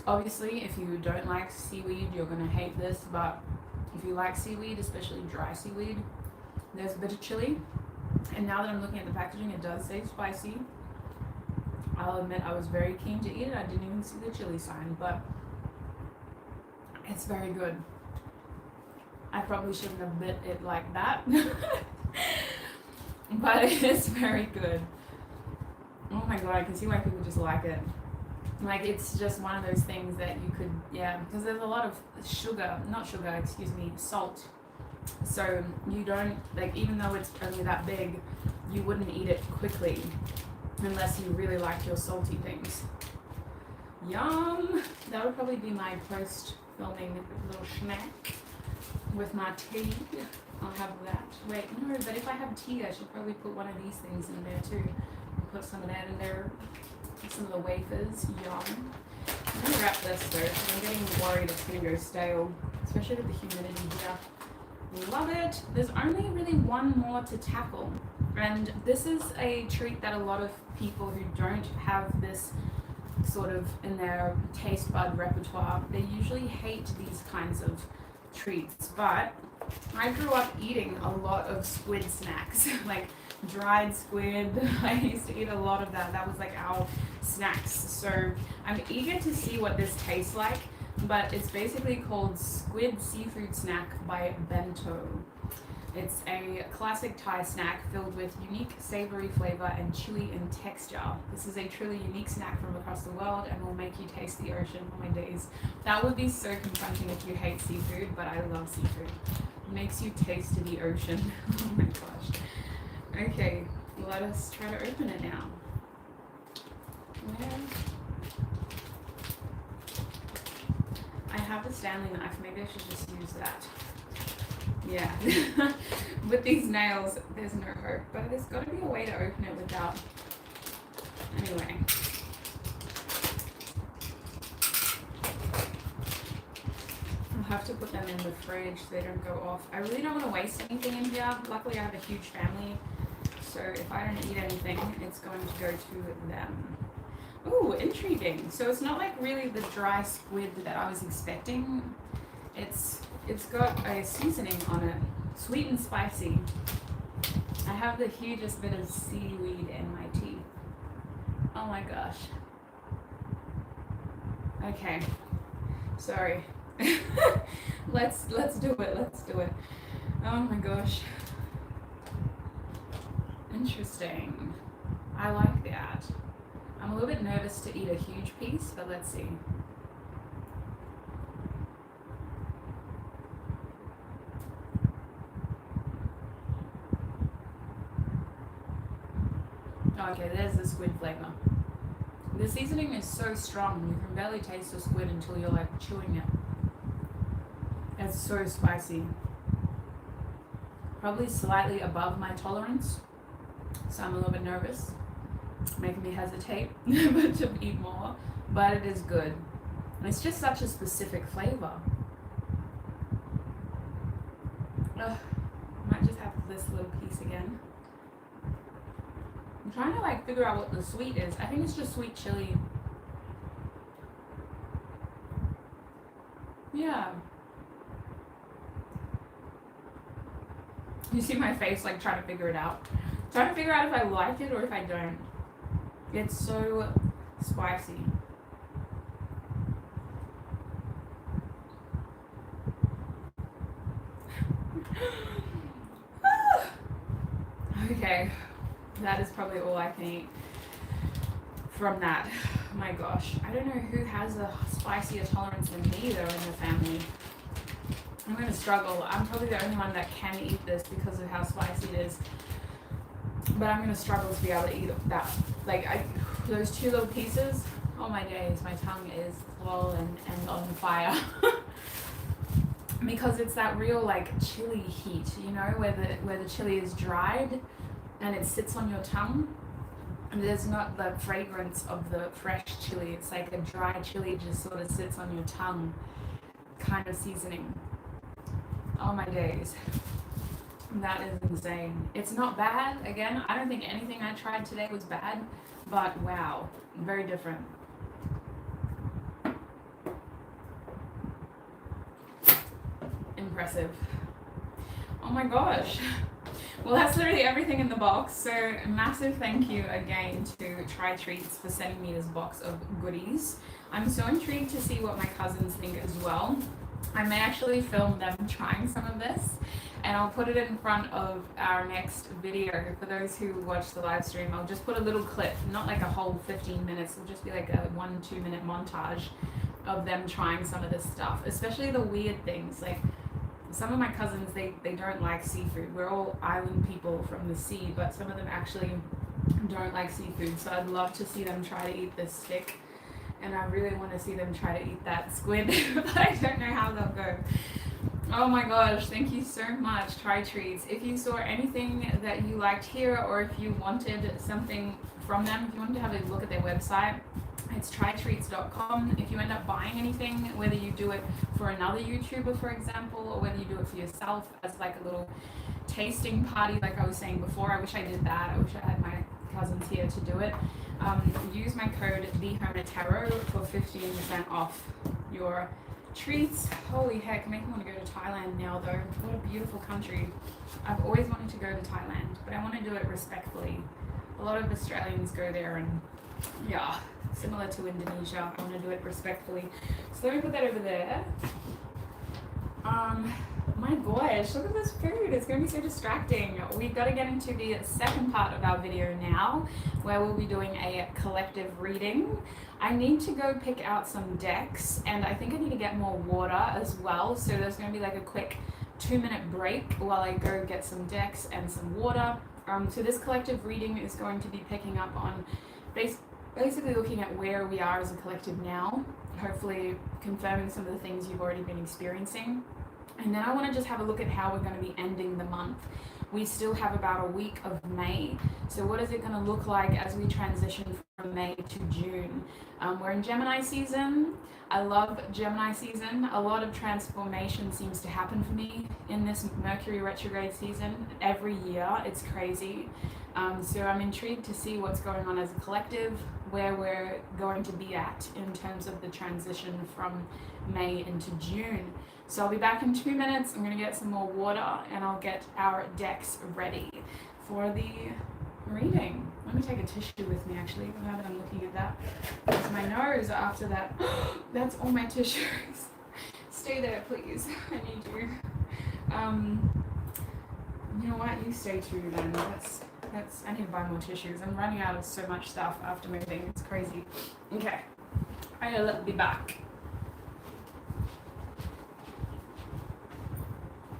Obviously, if you don't like seaweed, you're gonna hate this, but if you like seaweed, especially dry seaweed, there's a bit of chili. And now that I'm looking at the packaging, it does say spicy. I'll admit I was very keen to eat it. I didn't even see the chili sign, but it's very good. I probably shouldn't have bit it like that, but it is very good. Oh my god, I can see why people just like it. Like, it's just one of those things that you could, yeah, because there's a lot of salt. So you don't, like, even though it's only that big, you wouldn't eat it quickly unless you really like your salty things. Yum! That would probably be my post-filming little snack with my tea. I'll have that. Wait, no, but if I have tea, I should probably put one of these things in there too. Put some of that in there. Some of the wafers. Yum. I'm going to wrap this though, because I'm getting worried it's going to go stale, especially with the humidity here. Love it. There's only really one more to tackle. And this is a treat that a lot of people who don't have this sort of in their taste bud repertoire, they usually hate these kinds of treats. But I grew up eating a lot of squid snacks, like dried squid. I used to eat a lot of that. That was like our snacks. So I'm eager to see what this tastes like, but it's basically called Squid Seafood Snack by Bento. It's a classic Thai snack filled with unique savory flavor and chewy in texture. This is a truly unique snack from across the world and will make you taste the ocean. Oh my days. That would be so confronting if you hate seafood, but I love seafood. It makes you taste the ocean. Oh my gosh. Okay, let us try to open it now. I have a Stanley knife. Maybe I should just use that. Yeah. With these nails, there's no hope. But there's got to be a way to open it without... Anyway. I'll have to put them in the fridge so they don't go off. I really don't want to waste anything in here. Luckily, I have a huge family. So if I don't eat anything, it's going to go to them. Ooh, intriguing. So it's not like really the dry squid that I was expecting. It's got a seasoning on it. Sweet and spicy. I have the hugest bit of seaweed in my teeth. Oh my gosh. Okay. Sorry. Let's do it. Let's do it. Oh my gosh. Interesting. I like that. I'm a little bit nervous to eat a huge piece, but let's see. Okay, there's the squid flavor. The seasoning is so strong, you can barely taste the squid until you're like chewing it. It's so spicy. Probably slightly above my tolerance, so I'm a little bit nervous, making me hesitate to eat more, but it is good. It's just such a specific flavor. Ugh, might just have this little piece again. I'm trying to like figure out what the sweet is. I think it's just sweet chili. Yeah. You see my face like trying to figure it out. Trying to figure out if I like it or if I don't. It's so spicy. Okay, that is probably all I can eat from that. My gosh, I don't know who has a spicier tolerance than me though in the family. I'm gonna struggle. I'm probably the only one that can eat this because of how spicy it is. But I'm gonna struggle to be able to eat that. Like those two little pieces. Oh my days, my tongue is swollen and on fire. Because it's that real like chili heat, you know, where the chili is dried and it sits on your tongue. And there's not the fragrance of the fresh chili. It's like a dry chili just sort of sits on your tongue, kind of seasoning. Oh my days. That is insane. It's not bad. Again, I don't think anything I tried today was bad, but wow, very different. Impressive. Oh my gosh. Well, that's literally everything in the box. So a massive thank you again to Try Treats for sending me this box of goodies. I'm so intrigued to see what my cousins think as well. I may actually film them trying some of this, and I'll put it in front of our next video. For those who watch the live stream, I'll just put a little clip, not like a whole 15 minutes, it'll just be like a 1-2 minute montage of them trying some of this stuff, especially the weird things. Like some of my cousins, they don't like seafood. We're all island people from the sea, but some of them actually don't like seafood. So I'd love to see them try to eat this stick. And I really want to see them try to eat that squid, but I don't know how they'll go. Oh my gosh, thank you so much, Try Treats. If you saw anything that you liked here, or if you wanted something from them, if you wanted to have a look at their website, it's trytreats.com. If you end up buying anything, whether you do it for another YouTuber, for example, or whether you do it for yourself as like a little tasting party, like I was saying before, I wish I did that. I wish I had my cousins here to do it. Use my code Hermit Tarot for 15% off your treats. Holy heck, make me want to go to Thailand now though. What a beautiful country. I've always wanted to go to Thailand, but I want to do it respectfully. A lot of Australians go there and yeah, similar to Indonesia, I want to do it respectfully. So let me put that over there. My gosh, look at this food. It's going to be so distracting. We've got to get into the second part of our video now, where we'll be doing a collective reading. I need to go pick out some decks, and I think I need to get more water as well. So there's going to be like a quick 2-minute break while I go get some decks and some water. So this collective reading is going to be picking up on basically looking at where we are as a collective now, hopefully confirming some of the things you've already been experiencing. And then I want to just have a look at how we're going to be ending the month. We still have about a week of May. So what is it going to look like as we transition from May to June? We're in Gemini season. I love Gemini season. A lot of transformation seems to happen for me in this Mercury retrograde season. Every year, it's crazy. So I'm intrigued to see what's going on as a collective, where we're going to be at in terms of the transition from May into June. So I'll be back in 2 minutes. I'm going to get some more water and I'll get our decks ready for the reading. Let me take a tissue with me actually, now that I'm looking at that. It's my nose after that. That's all my tissues. Stay there, please. I need you. You know what? You stay too then. I need to buy more tissues. I'm running out of so much stuff after moving. It's crazy. Okay. I'll be back.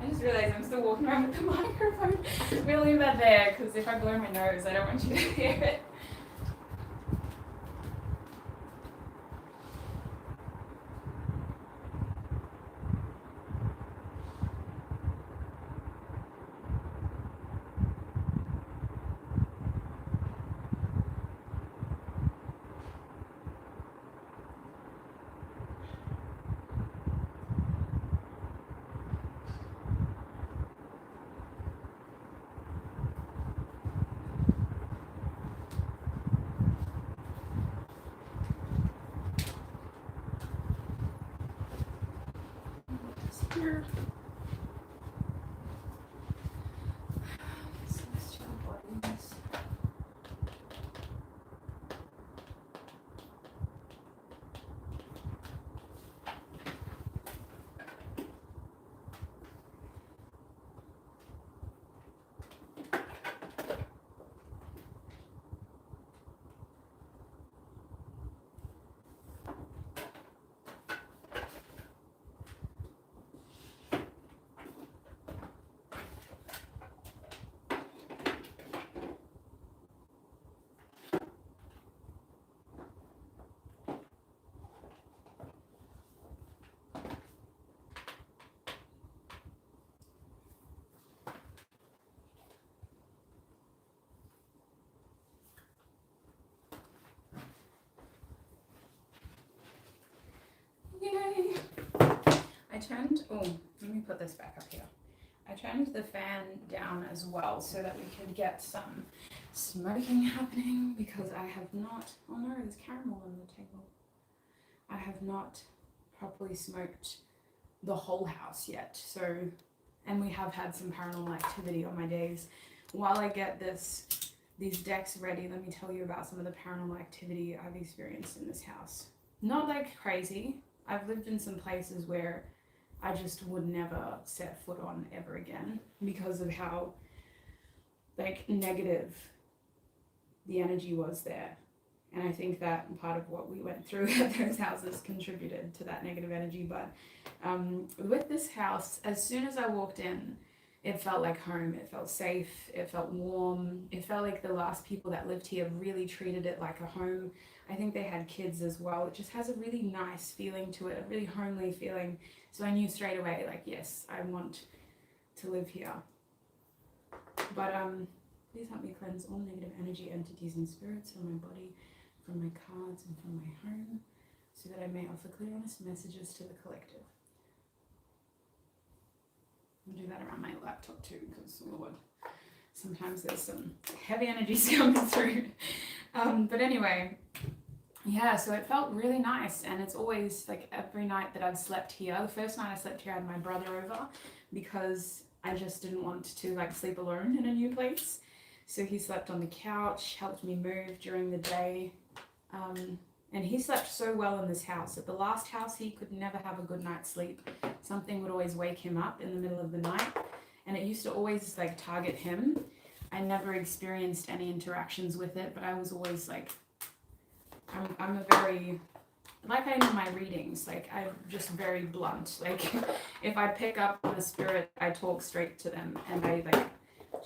I just realized I'm still walking around with the microphone. We'll leave that there because if I blow my nose, I don't want you to hear it. here. Celestial bodies. Yay! I turned, oh, let me put this back up here. I turned the fan down as well so that we could get some smoking happening because I have not, oh no, there's caramel on the table. I have not properly smoked the whole house yet. So, and we have had some paranormal activity on my days. While I get these decks ready, let me tell you about some of the paranormal activity I've experienced in this house. Not like crazy. I've lived in some places where I just would never set foot on ever again because of how like negative the energy was there. And I think that part of what we went through at those houses contributed to that negative energy. But with this house, as soon as I walked in, it felt like home. It felt safe. It felt warm. It felt like the last people that lived here really treated it like a home. I think they had kids as well. It just has a really nice feeling to it, a really homely feeling. So I knew straight away, like, yes, I want to live here. But please help me cleanse all negative energy, entities, and spirits from my body, from my cards, and from my home, so that I may offer clear, honest messages to the collective. I'll do that around my laptop too, because, Lord, sometimes there's some heavy energies coming through. But anyway, yeah, so it felt really nice, and it's always like every night that I've slept here. The first night I slept here, I had my brother over because I just didn't want to like sleep alone in a new place. So he slept on the couch, helped me move during the day. And he slept so well in this house. At the last house, he could never have a good night's sleep. Something would always wake him up in the middle of the night, and it used to always like target him. I never experienced any interactions with it, but I was always like, I'm a very, like I know my readings, like I'm just very blunt. Like if I pick up on a spirit, I talk straight to them, and I like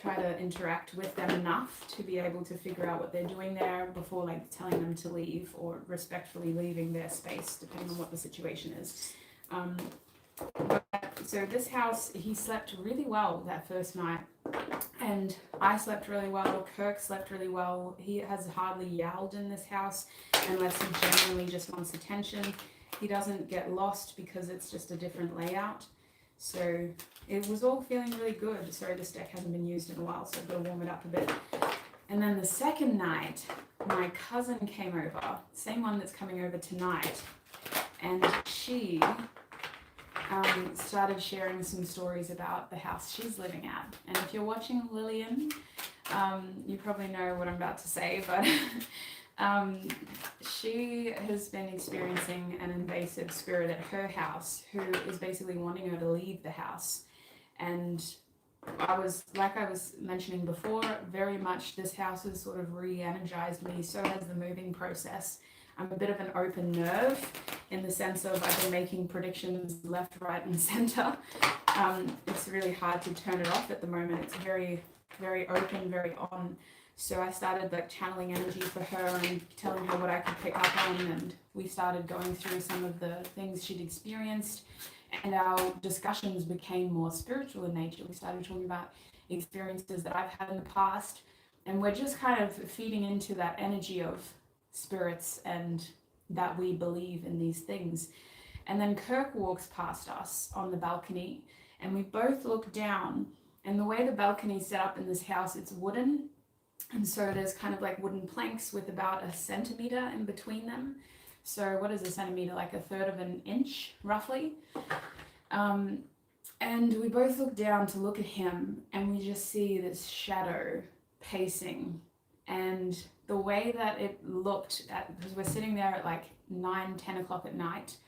try to interact with them enough to be able to figure out what they're doing there before like telling them to leave or respectfully leaving their space, depending on what the situation is. So this house, he slept really well that first night, and I slept really well. Kirk slept really well. He has hardly yowled in this house unless he genuinely just wants attention. He doesn't get lost because it's just a different layout. So it was all feeling really good. Sorry, this deck hasn't been used in a while, so I've got to warm it up a bit. And then the second night, my cousin came over, same one that's coming over tonight, and she started sharing some stories about the house she's living at. And if you're watching Lillian, you probably know what I'm about to say, but she has been experiencing an invasive spirit at her house who is basically wanting her to leave the house. And I was, like I was mentioning before, very much this house has sort of re-energized me. So has the moving process. I'm a bit of an open nerve in the sense of I've been making predictions left, right, and center. It's really hard to turn it off at the moment. It's very, very open, very on. So I started like channeling energy for her and telling her what I could pick up on, and we started going through some of the things she'd experienced, and our discussions became more spiritual in nature. We started talking about experiences that I've had in the past, and we're just kind of feeding into that energy of spirits and that we believe in these things. And then Kirk walks past us on the balcony, and we both look down, and the way the balcony is set up in this house, it's wooden. And so there's kind of like wooden planks with about a centimeter in between them. So what is a centimeter? Like a third of an inch, roughly. And we both look down to look at him, and we just see this shadow pacing. And the way that it looked at, because we're sitting there at like 9-10 o'clock at night,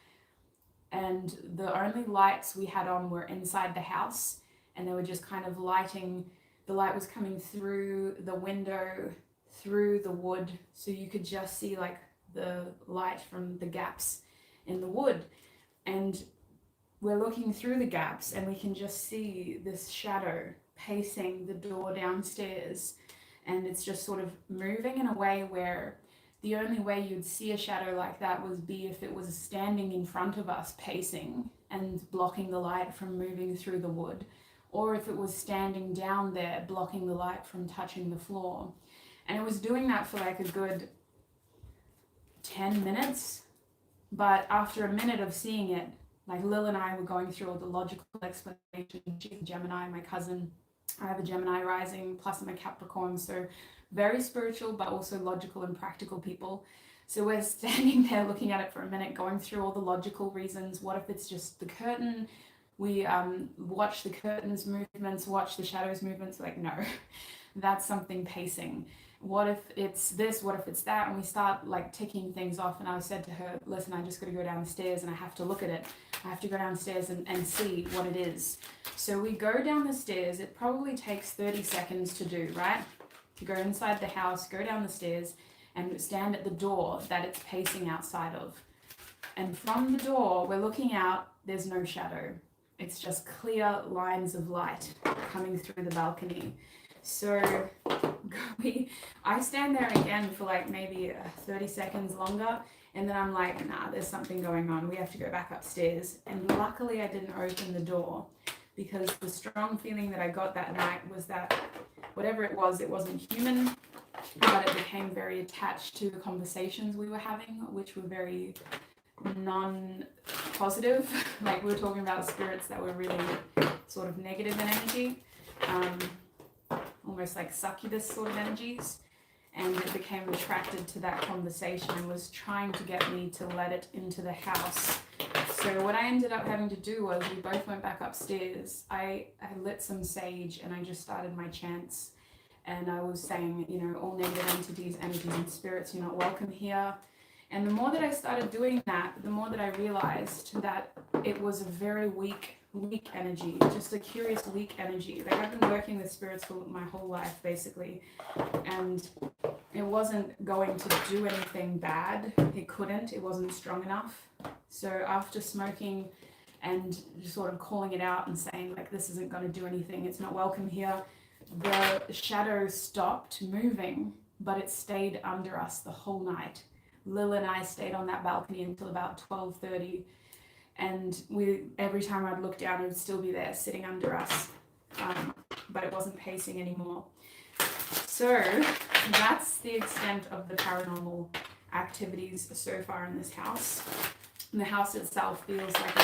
and the only lights we had on were inside the house, and they were just kind of lighting. The light was coming through the window, through the wood, so you could just see like the light from the gaps in the wood. And we're looking through the gaps, and we can just see this shadow pacing the door downstairs, and it's just sort of moving in a way where the only way you'd see a shadow like that would be if it was standing in front of us pacing and blocking the light from moving through the wood, or if it was standing down there blocking the light from touching the floor. And it was doing that for like a good 10 minutes. But after a minute of seeing it, like Lil and I were going through all the logical explanation. She's a Gemini, my cousin. I have a Gemini rising, plus I'm a Capricorn, so very spiritual, but also logical and practical people. So we're standing there looking at it for a minute, going through all the logical reasons. What if it's just the curtain? We watch the curtains movements, watch the shadows movements. Like, no, that's something pacing. What if it's this? What if it's that? And we start like ticking things off. And I said to her, listen, I just got to go downstairs and I have to look at it. I have to go downstairs and see what it is. So we go down the stairs. It probably takes 30 seconds to do, right? To go inside the house, go down the stairs, and stand at the door that it's pacing outside of. And from the door, we're looking out, there's no shadow. It's just clear lines of light coming through the balcony. So I stand there again for like maybe 30 seconds longer, and then I'm like, nah, there's something going on. We have to go back upstairs. And luckily I didn't open the door, because the strong feeling that I got that night was that whatever it wasn't human, but it became very attached to the conversations we were having, which were very non-positive. Like, we were talking about spirits that were really sort of negative in energy, almost like succubus sort of energies. And it became attracted to that conversation and was trying to get me to let it into the house. So what I ended up having to do was, we both went back upstairs. I lit some sage and I just started my chants. And I was saying, you know, all negative entities, energies and spirits, you're not welcome here. And the more that I started doing that, the more that I realized that it was a very weak energy, just a curious weak energy. Like, I've been working with spirits for my whole life, basically. And it wasn't going to do anything bad. It wasn't strong enough. So after smoking and just sort of calling it out and saying, like, this isn't going to do anything, it's not welcome here, the shadow stopped moving, but it stayed under us the whole night. Lil and I stayed on that balcony until about 12:30, and every time I'd look down, it would still be there sitting under us, but it wasn't pacing anymore. So that's the extent of the paranormal activities so far in this house. And the house itself feels like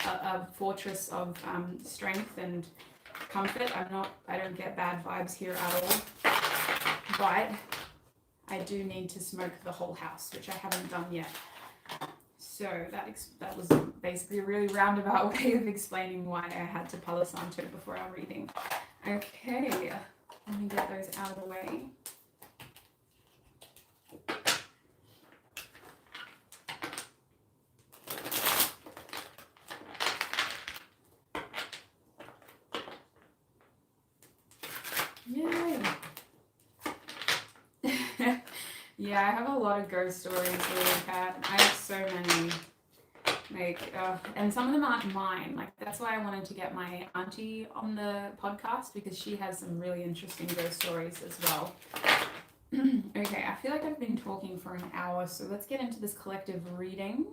a fortress of strength and comfort. I don't get bad vibes here at all, but I do need to smoke the whole house, which I haven't done yet. So that was basically a really roundabout way of explaining why I had to Palo Santo before our reading. Okay, let me get those out of the way. Yay! Yeah, I have a lot of ghost stories really, Kat. I have so many. Like, and some of them aren't mine. Like, that's why I wanted to get my auntie on the podcast, because she has some really interesting ghost stories as well. Okay, I feel like I've been talking for an hour, so let's get into this collective reading.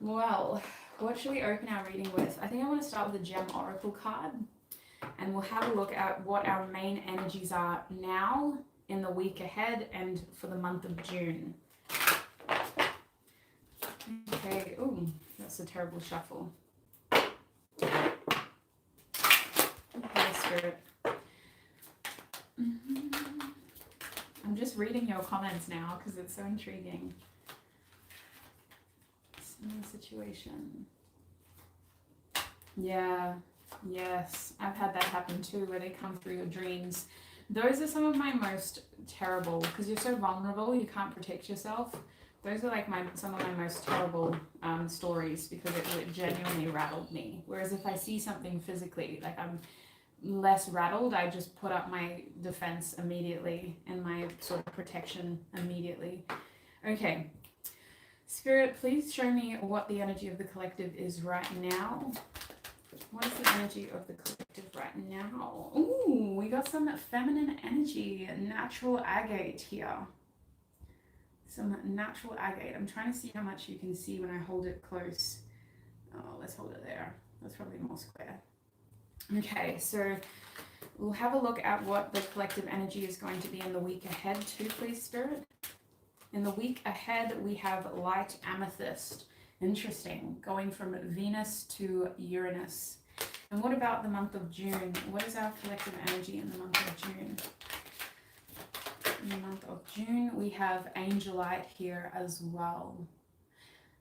Well, what should we open our reading with? I think I want to start with a Gem Oracle card, and we'll have a look at what our main energies are now, in the week ahead, and for the month of June. Okay, ooh, that's a terrible shuffle. Okay, Spirit. I'm just reading your comments now because it's so intriguing. Similar situation. Yeah, yes. I've had that happen too, where they come through your dreams. Those are some of my most terrible, because you're so vulnerable, you can't protect yourself. Those are like some of my most terrible stories, because it genuinely rattled me. Whereas if I see something physically, like I'm less rattled, I just put up my defense immediately and my sort of protection immediately. Okay, Spirit, please show me what the energy of the collective is right now. What is the energy of the collective right now? Ooh, we got some feminine energy, natural agate here. Some natural agate. I'm trying to see how much you can see when I hold it close. Oh, let's hold it there. That's probably more square. Okay, so we'll have a look at what the collective energy is going to be in the week ahead too, please, Spirit. In the week ahead, we have light amethyst. Interesting, going from Venus to Uranus. And what about the month of June? What is our collective energy in the month of June? In the month of June, we have Angelite here as well.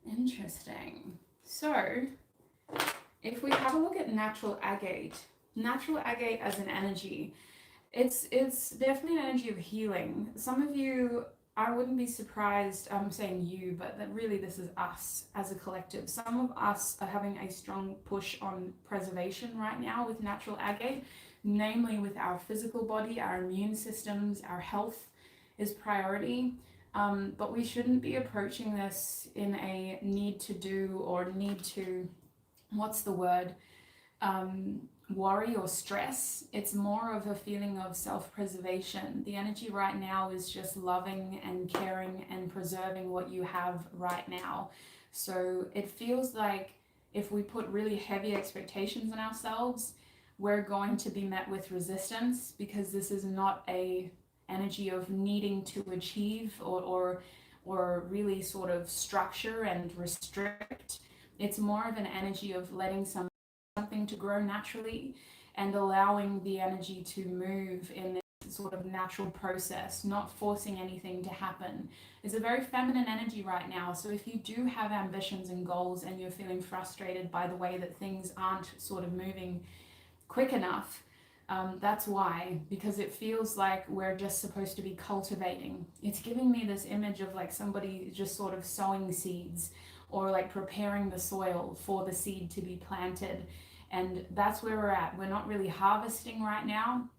Interesting. So, if we have a look at natural agate as an energy, it's definitely an energy of healing. Some of you, I wouldn't be surprised, I'm saying you, but that really this is us as a collective. Some of us are having a strong push on preservation right now with natural agate, namely with our physical body, our immune systems, our health is priority. But we shouldn't be approaching this in a need to do or need to, what's the word? Worry or stress. It's more of a feeling of self-preservation. The energy right now is just loving and caring and preserving what you have right now. So it feels like if we put really heavy expectations on ourselves, we're going to be met with resistance, because this is not a energy of needing to achieve or really sort of structure and restrict. It's more of an energy of letting something to grow naturally and allowing the energy to move in this sort of natural process, not forcing anything to happen. It's a very feminine energy right now. So if you do have ambitions and goals and you're feeling frustrated by the way that things aren't sort of moving quick enough, that's why, because it feels like we're just supposed to be cultivating. It's giving me this image of like somebody just sort of sowing seeds or like preparing the soil for the seed to be planted. And that's where we're at. We're not really harvesting right now,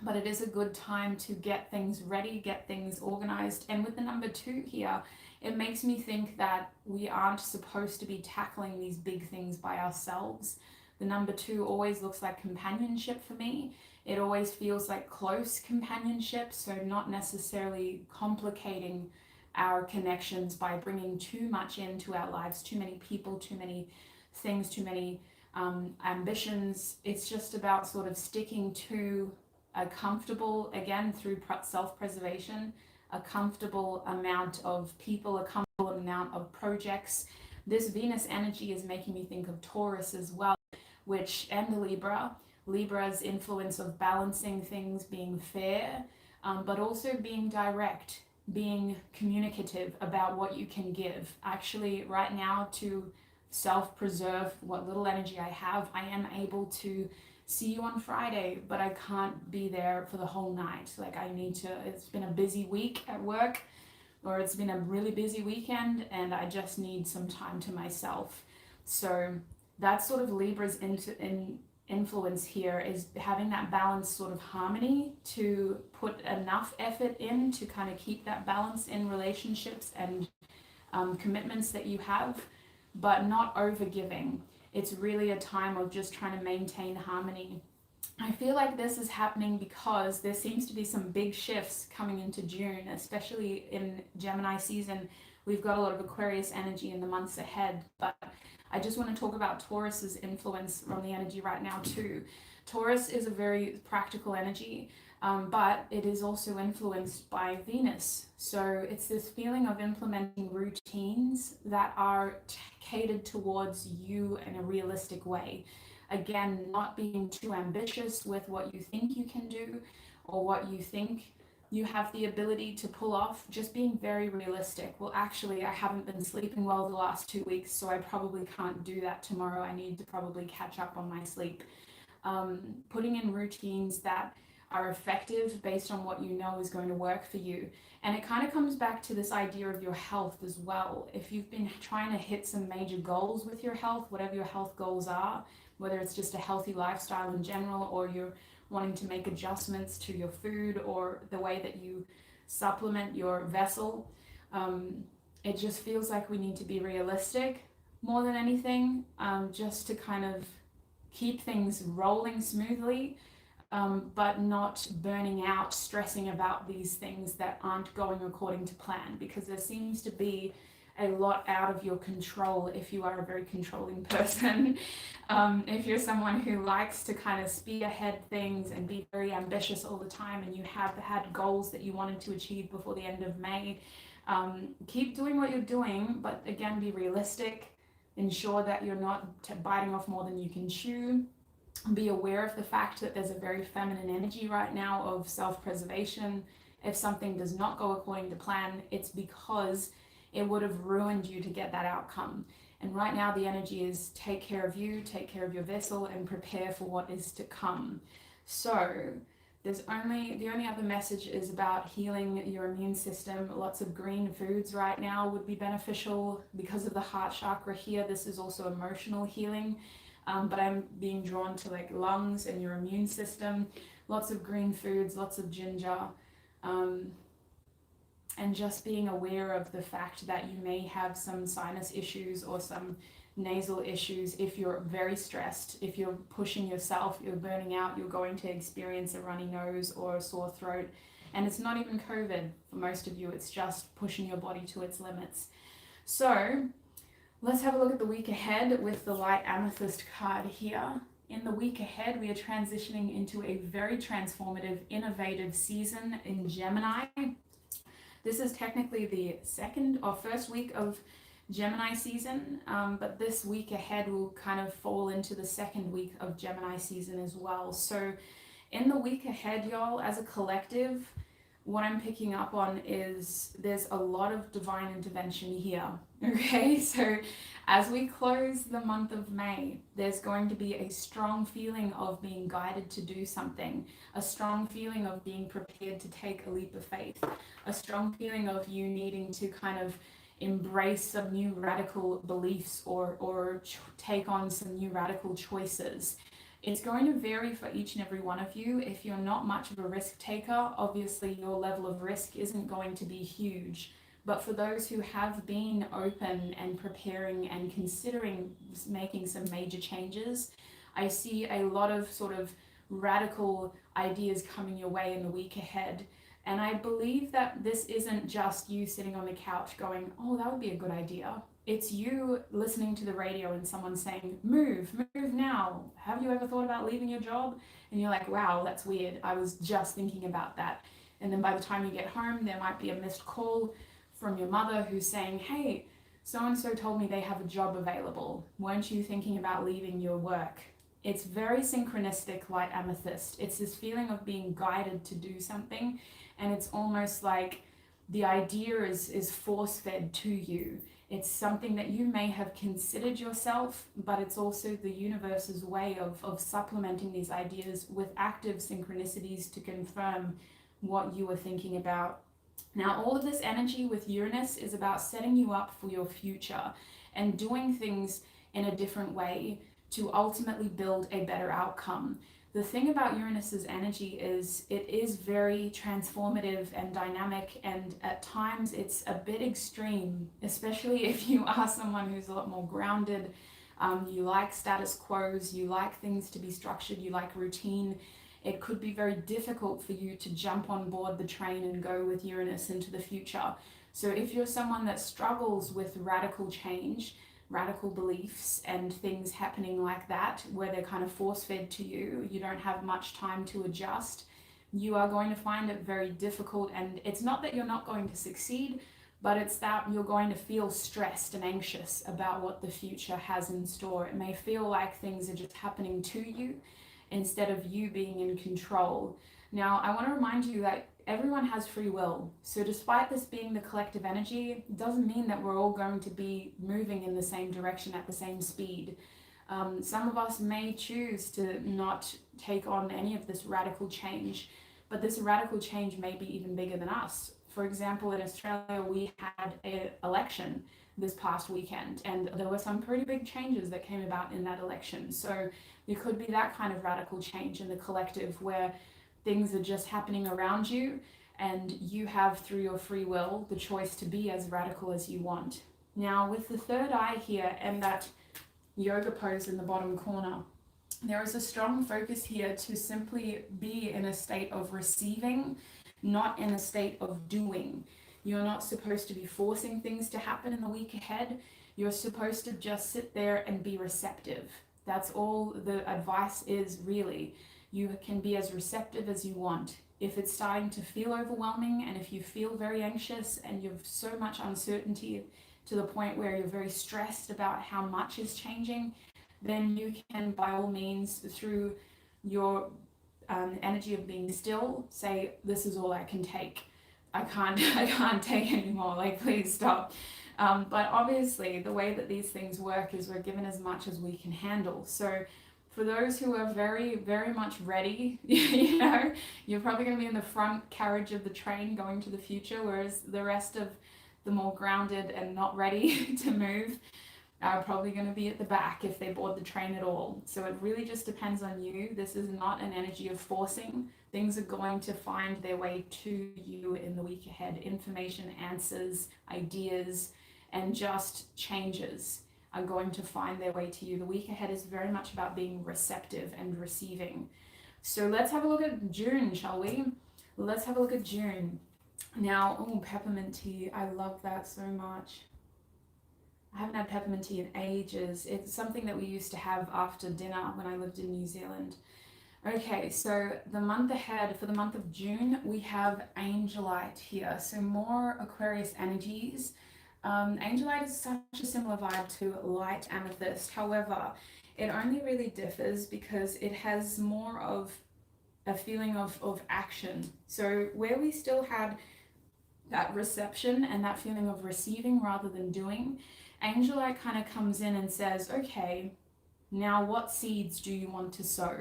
but it is a good time to get things ready, get things organized. And with the number 2 here, it makes me think that we aren't supposed to be tackling these big things by ourselves. The number 2 always looks like companionship for me. It always feels like close companionship, so not necessarily complicating our connections by bringing too much into our lives, too many people, too many things, too many ambitions. It's just about sort of sticking to a comfortable, again, through self-preservation, a comfortable amount of people, a comfortable amount of projects. This Venus energy is making me think of Taurus as well, which, and Libra's influence of balancing things, being fair, but also being direct, being communicative about what you can give. Actually, right now, to self-preserve what little energy I have, I am able to see you on Friday, but I can't be there for the whole night. Like I need to, it's been a busy week at work, or it's been a really busy weekend, and I just need some time to myself. So that's sort of Libra's influence here, is having that balanced sort of harmony, to put enough effort in to kind of keep that balance in relationships and commitments that you have, but not over giving. It's really a time of just trying to maintain harmony. I feel like this is happening because there seems to be some big shifts coming into June, especially in Gemini season. We've got a lot of Aquarius energy in the months ahead, but I just want to talk about Taurus's influence from the energy right now too. Taurus is a very practical energy, but it is also influenced by Venus. So it's this feeling of implementing routines that are catered towards you in a realistic way. Again, not being too ambitious with what you think you can do or what you think You have the ability to pull off just being very realistic. Well, actually, I haven't been sleeping well the last 2 weeks, so I probably can't do that tomorrow. I need to probably catch up on my sleep. Putting in routines that are effective based on what you know is going to work for you. And it kind of comes back to this idea of your health as well. If you've been trying to hit some major goals with your health, whatever your health goals are, whether it's just a healthy lifestyle in general, or you're wanting to make adjustments to your food or the way that you supplement your vessel, it just feels like we need to be realistic more than anything, just to kind of keep things rolling smoothly, but not burning out, stressing about these things that aren't going according to plan, because there seems to be a lot out of your control if you are a very controlling person. If you're someone who likes to kind of spearhead things and be very ambitious all the time, and you have had goals that you wanted to achieve before the end of May, keep doing what you're doing, but again, be realistic. Ensure that you're not biting off more than you can chew. Be aware of the fact that there's a very feminine energy right now of self-preservation. If something does not go according to plan, it's because it would have ruined you to get that outcome. And right now the energy is take care of you, take care of your vessel, and prepare for what is to come. So the only other message is about healing your immune system. Lots of green foods right now would be beneficial because of the heart chakra here. This is also emotional healing, but I'm being drawn to like lungs and your immune system. Lots of green foods, lots of ginger, and just being aware of the fact that you may have some sinus issues or some nasal issues. If you're very stressed, if you're pushing yourself, you're burning out, you're going to experience a runny nose or a sore throat. And it's not even COVID for most of you, it's just pushing your body to its limits. So let's have a look at the week ahead with the light amethyst card here. In the week ahead, we are transitioning into a very transformative, innovative season in Gemini. This is technically the second or first week of Gemini season, but this week ahead will kind of fall into the second week of Gemini season as well. So in the week ahead, y'all, as a collective, what I'm picking up on is there's a lot of divine intervention here, okay? So as we close the month of May, there's going to be a strong feeling of being guided to do something, a strong feeling of being prepared to take a leap of faith, a strong feeling of you needing to kind of embrace some new radical beliefs or take on some new radical choices. It's going to vary for each and every one of you. If you're not much of a risk taker, obviously your level of risk isn't going to be huge. But for those who have been open and preparing and considering making some major changes, I see a lot of sort of radical ideas coming your way in the week ahead. And I believe that this isn't just you sitting on the couch going, oh, that would be a good idea. It's you listening to the radio and someone saying, move now. Have you ever thought about leaving your job? And you're like, wow, that's weird. I was just thinking about that. And then by the time you get home, there might be a missed call from your mother who's saying, hey, so-and-so told me they have a job available. Weren't you thinking about leaving your work? It's very synchronistic, light amethyst. It's this feeling of being guided to do something. And it's almost like the idea is force-fed to you. It's something that you may have considered yourself, but it's also the universe's way of supplementing these ideas with active synchronicities to confirm what you were thinking about. Now, all of this energy with Uranus is about setting you up for your future and doing things in a different way to ultimately build a better outcome. The thing about Uranus's energy is it is very transformative and dynamic, and at times it's a bit extreme, especially if you are someone who's a lot more grounded. You like status quos, you like things to be structured, you like routine. It could be very difficult for you to jump on board the train and go with Uranus into the future. So if you're someone that struggles with radical change, radical beliefs and things happening like that, where they're kind of force-fed to you, you don't have much time to adjust, you are going to find it very difficult. And it's not that you're not going to succeed, but it's that you're going to feel stressed and anxious about what the future has in store. It may feel like things are just happening to you instead of you being in control. Now, I want to remind you that everyone has free will. So despite this being the collective energy, it doesn't mean that we're all going to be moving in the same direction at the same speed. Some of us may choose to not take on any of this radical change, but this radical change may be even bigger than us. For example, in Australia, we had an election this past weekend, and there were some pretty big changes that came about in that election. So there could be that kind of radical change in the collective where things are just happening around you, and you have, through your free will, the choice to be as radical as you want. Now, with the third eye here and that yoga pose in the bottom corner, there is a strong focus here to simply be in a state of receiving, not in a state of doing. You're not supposed to be forcing things to happen in the week ahead. You're supposed to just sit there and be receptive. That's all the advice is, really. You can be as receptive as you want. If it's starting to feel overwhelming, and if you feel very anxious and you've so much uncertainty to the point where you're very stressed about how much is changing, then you can, by all means, through your energy of being still, say, this is all I can take. I can't take anymore. Like, please stop. But obviously, the way that these things work is we're given as much as we can handle. So for those who are very, very much ready, you know, you're probably going to be in the front carriage of the train going to the future, whereas the rest of the more grounded and not ready to move are probably going to be at the back if they board the train at all. So it really just depends on you. This is not an energy of forcing. Things are going to find their way to you in the week ahead. Information, answers, ideas, and just changes are going to find their way to you. The week ahead is very much about being receptive and receiving. So let's have a look at June, shall we? Let's have a look at June. Now, oh, peppermint tea. I love that so much. I haven't had peppermint tea in ages. It's something that we used to have after dinner when I lived in New Zealand. Okay, so the month ahead, for the month of June, we have Angelite here. So more Aquarius energies. Angelite is such a similar vibe to light amethyst. However, it only really differs because it has more of a feeling of action. So where we still had that reception and that feeling of receiving rather than doing, Angelite kind of comes in and says, okay, now what seeds do you want to sow?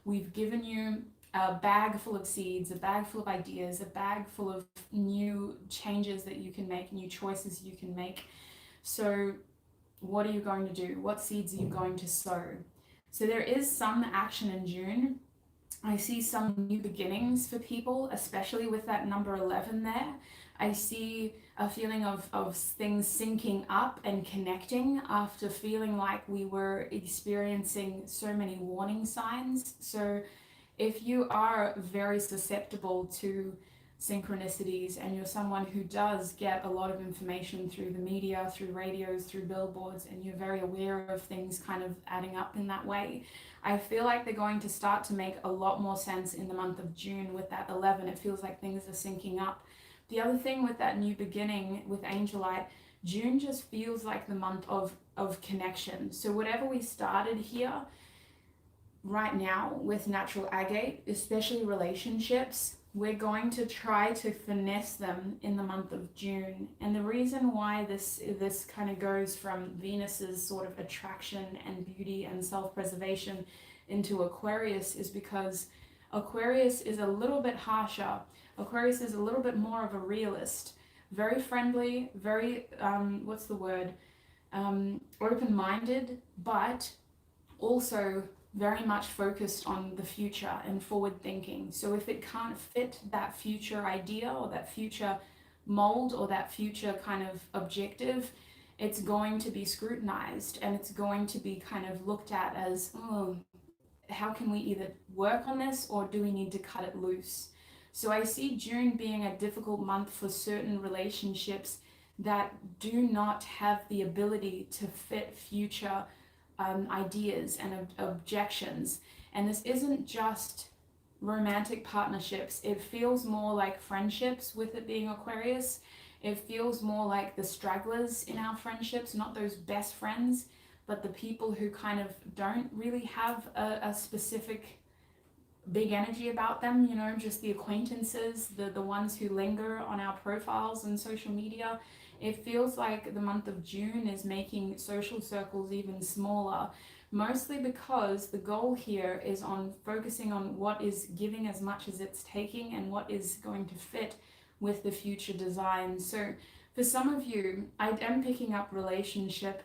We've given you a bag full of seeds, a bag full of ideas, a bag full of new changes that you can make, new choices you can make. So what are you going to do? What seeds are you going to sow? So there is some action in June. I see some new beginnings for people, especially with that number 11 there. I see a feeling of things syncing up and connecting after feeling like we were experiencing so many warning signs. So if you are very susceptible to synchronicities and you're someone who does get a lot of information through the media, through radios, through billboards, and you're very aware of things kind of adding up in that way, I feel like they're going to start to make a lot more sense in the month of June with that 11. It feels like things are syncing up. The other thing with that new beginning with Angelite, June just feels like the month of connection. So whatever we started here right now with natural agate, especially relationships, we're going to try to finesse them in the month of June. And the reason why this kind of goes from Venus's sort of attraction and beauty and self-preservation into Aquarius is because Aquarius is a little bit harsher. Aquarius is a little bit more of a realist, very friendly, very, what's the word, open-minded, but also very much focused on the future and forward thinking. So if it can't fit that future idea or that future mold or that future kind of objective, it's going to be scrutinized and it's going to be kind of looked at as, oh, how can we either work on this or do we need to cut it loose? So I see June being a difficult month for certain relationships that do not have the ability to fit future ideas and objections. And this isn't just romantic partnerships. It feels more like friendships with it being Aquarius. It feels more like the stragglers in our friendships, not those best friends, but the people who kind of don't really have a specific big energy about them, you know, just the acquaintances, the ones who linger on our profiles and social media. It feels like the month of June is making social circles even smaller, mostly because the goal here is on focusing on what is giving as much as it's taking and what is going to fit with the future design. So for some of you, I am picking up relationship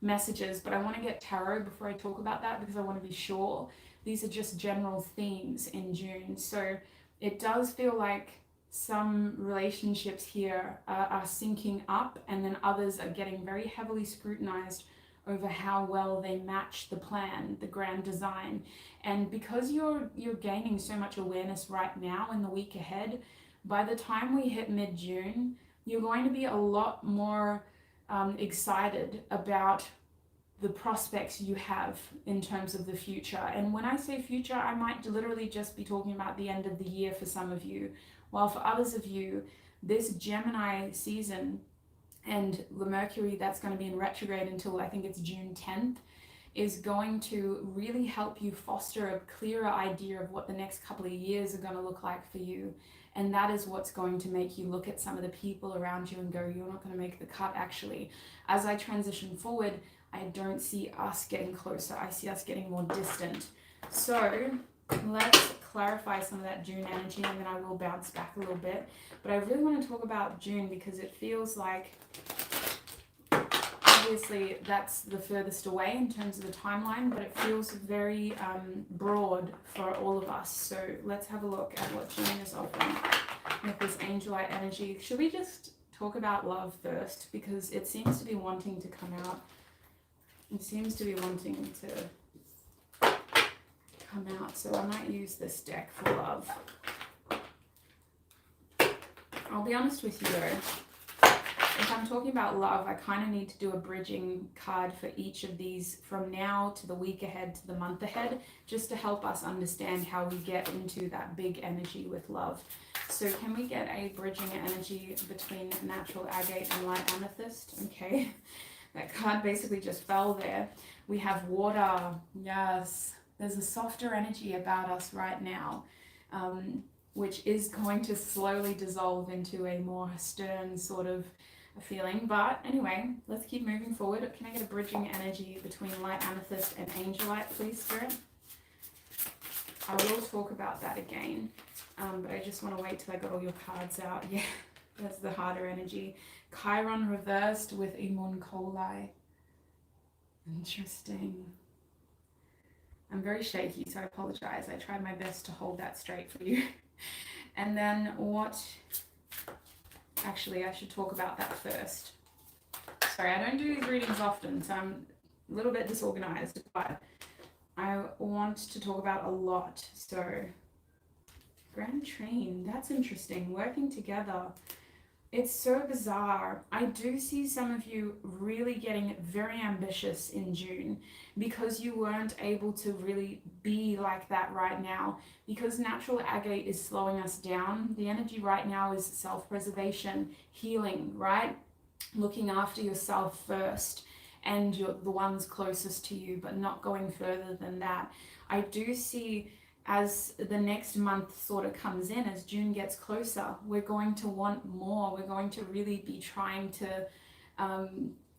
messages, but I want to get tarot before I talk about that because I want to be sure. These are just general themes in June. So it does feel like some relationships here are syncing up, and then others are getting very heavily scrutinized over how well they match the plan, the grand design. And because you're gaining so much awareness right now in the week ahead, by the time we hit mid-June, you're going to be a lot more excited about the prospects you have in terms of the future. And when I say future, I might literally just be talking about the end of the year for some of you, while for others of you, this Gemini season and the Mercury that's going to be in retrograde until I think it's June 10th is going to really help you foster a clearer idea of what the next couple of years are going to look like for you. And that is what's going to make you look at some of the people around you and go, you're not going to make the cut actually. As I transition forward, I don't see us getting closer. I see us getting more distant. So let's clarify some of that June energy, and then I will bounce back a little bit. But I really want to talk about June because it feels like, obviously that's the furthest away in terms of the timeline, but it feels very broad for all of us. So let's have a look at what June is offering with this angelite energy. Should we just talk about love first? Because it seems to be wanting to come out. It seems to be wanting to come out. So I might use this deck for love. I'll be honest with you though. If I'm talking about love, I kind of need to do a bridging card for each of these from now to the week ahead to the month ahead, just to help us understand how we get into that big energy with love. So can we get a bridging energy between natural agate and light amethyst? Okay. That card basically just fell there. We have water. Yes. There's a softer energy about us right now, which is going to slowly dissolve into a more stern sort of feeling. But anyway, let's keep moving forward. Can I get a bridging energy between light amethyst and angelite, please, Spirit? I will talk about that again, but I just want to wait till I got all your cards out. Yeah, that's the harder energy. Chiron reversed with Imuncoli. Interesting. I'm very shaky, so I apologize. I tried my best to hold that straight for you. And then what... Actually, I should talk about that first. Sorry, I don't do these readings often, so I'm a little bit disorganized, but I want to talk about a lot. So, Grand Train, that's interesting. Working together. It's so bizarre. I do see some of you really getting very ambitious in June because you weren't able to really be like that right now, because natural agate is slowing us down. The energy right now is self-preservation, healing, right? Looking after yourself first and the ones closest to you, but not going further than that. I do see, as the next month sort of comes in, as June gets closer, we're going to want more. We're going to really be trying to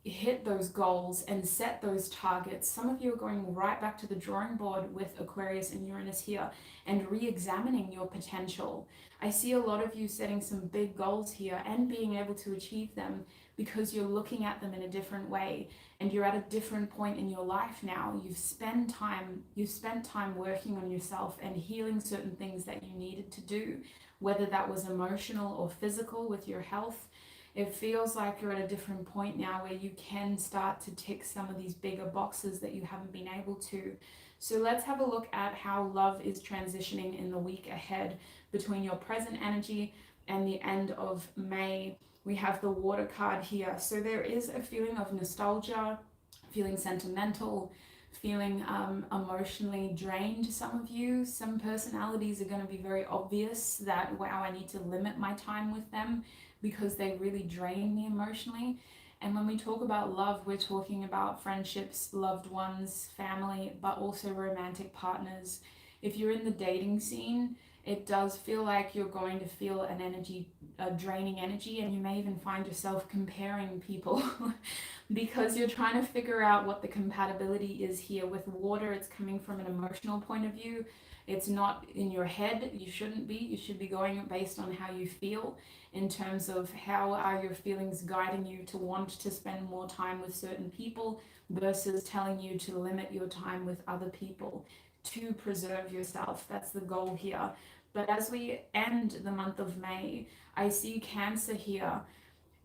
hit those goals and set those targets. Some of you are going right back to the drawing board with Aquarius and Uranus here and re-examining your potential. I see a lot of you setting some big goals here and being able to achieve them because you're looking at them in a different way, and you're at a different point in your life now. You've spent time working on yourself and healing certain things that you needed to do, whether that was emotional or physical with your health. It feels like you're at a different point now where you can start to tick some of these bigger boxes that you haven't been able to. So let's have a look at how love is transitioning in the week ahead between your present energy and the end of May. We have the water card here. So there is a feeling of nostalgia, feeling sentimental, feeling emotionally drained. Some of you, some personalities are going to be very obvious that, wow, I need to limit my time with them because they really drain me emotionally. And when we talk about love, we're talking about friendships, loved ones, family, but also romantic partners. If you're in the dating scene, it does feel like you're going to feel an energy, a draining energy, and you may even find yourself comparing people because you're trying to figure out what the compatibility is here. With water, it's coming from an emotional point of view. It's not in your head. You shouldn't be. You should be going based on how you feel, in terms of how are your feelings guiding you to want to spend more time with certain people versus telling you to limit your time with other people to preserve yourself. That's the goal here. But as we end the month of May, I see Cancer here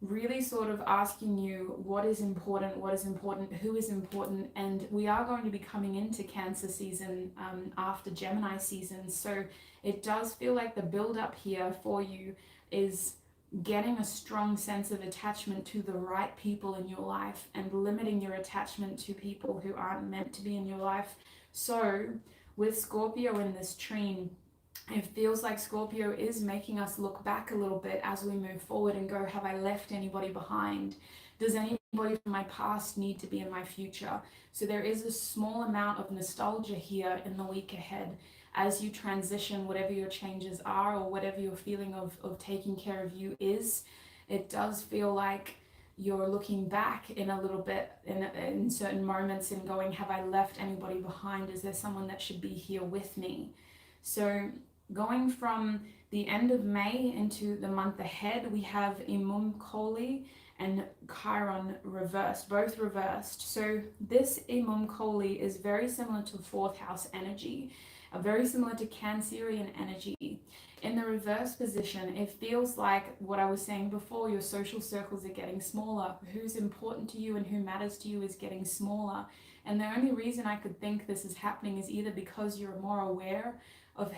really sort of asking you what is important, who is important, and we are going to be coming into Cancer season after Gemini season. So it does feel like the build up here for you is getting a strong sense of attachment to the right people in your life and limiting your attachment to people who aren't meant to be in your life. So with Scorpio in this trine, it feels like Scorpio is making us look back a little bit as we move forward and go, have I left anybody behind? Does anybody from my past need to be in my future? So there is a small amount of nostalgia here in the week ahead as you transition whatever your changes are or whatever your feeling of taking care of you is. It does feel like you're looking back in a little bit in certain moments and going, have I left anybody behind? Is there someone that should be here with me? So going from the end of May into the month ahead, we have Imum Koli and Chiron reversed, both reversed. So this Imum Koli is very similar to fourth house energy, very similar to Cancerian energy. In the reverse position, it feels like what I was saying before, your social circles are getting smaller. Who's important to you and who matters to you is getting smaller. And the only reason I could think this is happening is either because you're more aware of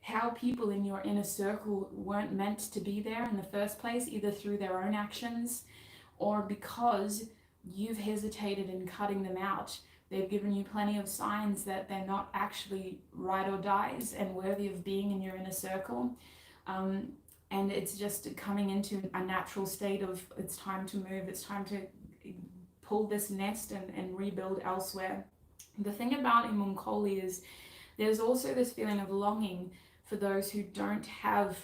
how people in your inner circle weren't meant to be there in the first place, either through their own actions or because you've hesitated in cutting them out. They've given you plenty of signs that they're not actually ride or dies and worthy of being in your inner circle. And it's just coming into a natural state of it's time to move, it's time to pull this nest and rebuild elsewhere. The thing about Imum Koli is there's also this feeling of longing for those who don't have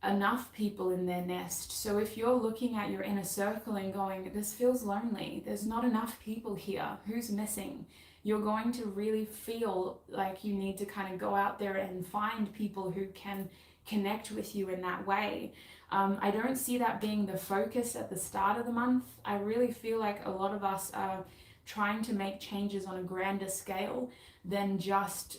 enough people in their nest. So if you're looking at your inner circle and going, this feels lonely, there's not enough people here, who's missing? You're going to really feel like you need to kind of go out there and find people who can connect with you in that way. I don't see that being the focus at the start of the month. I really feel like a lot of us are trying to make changes on a grander scale than just,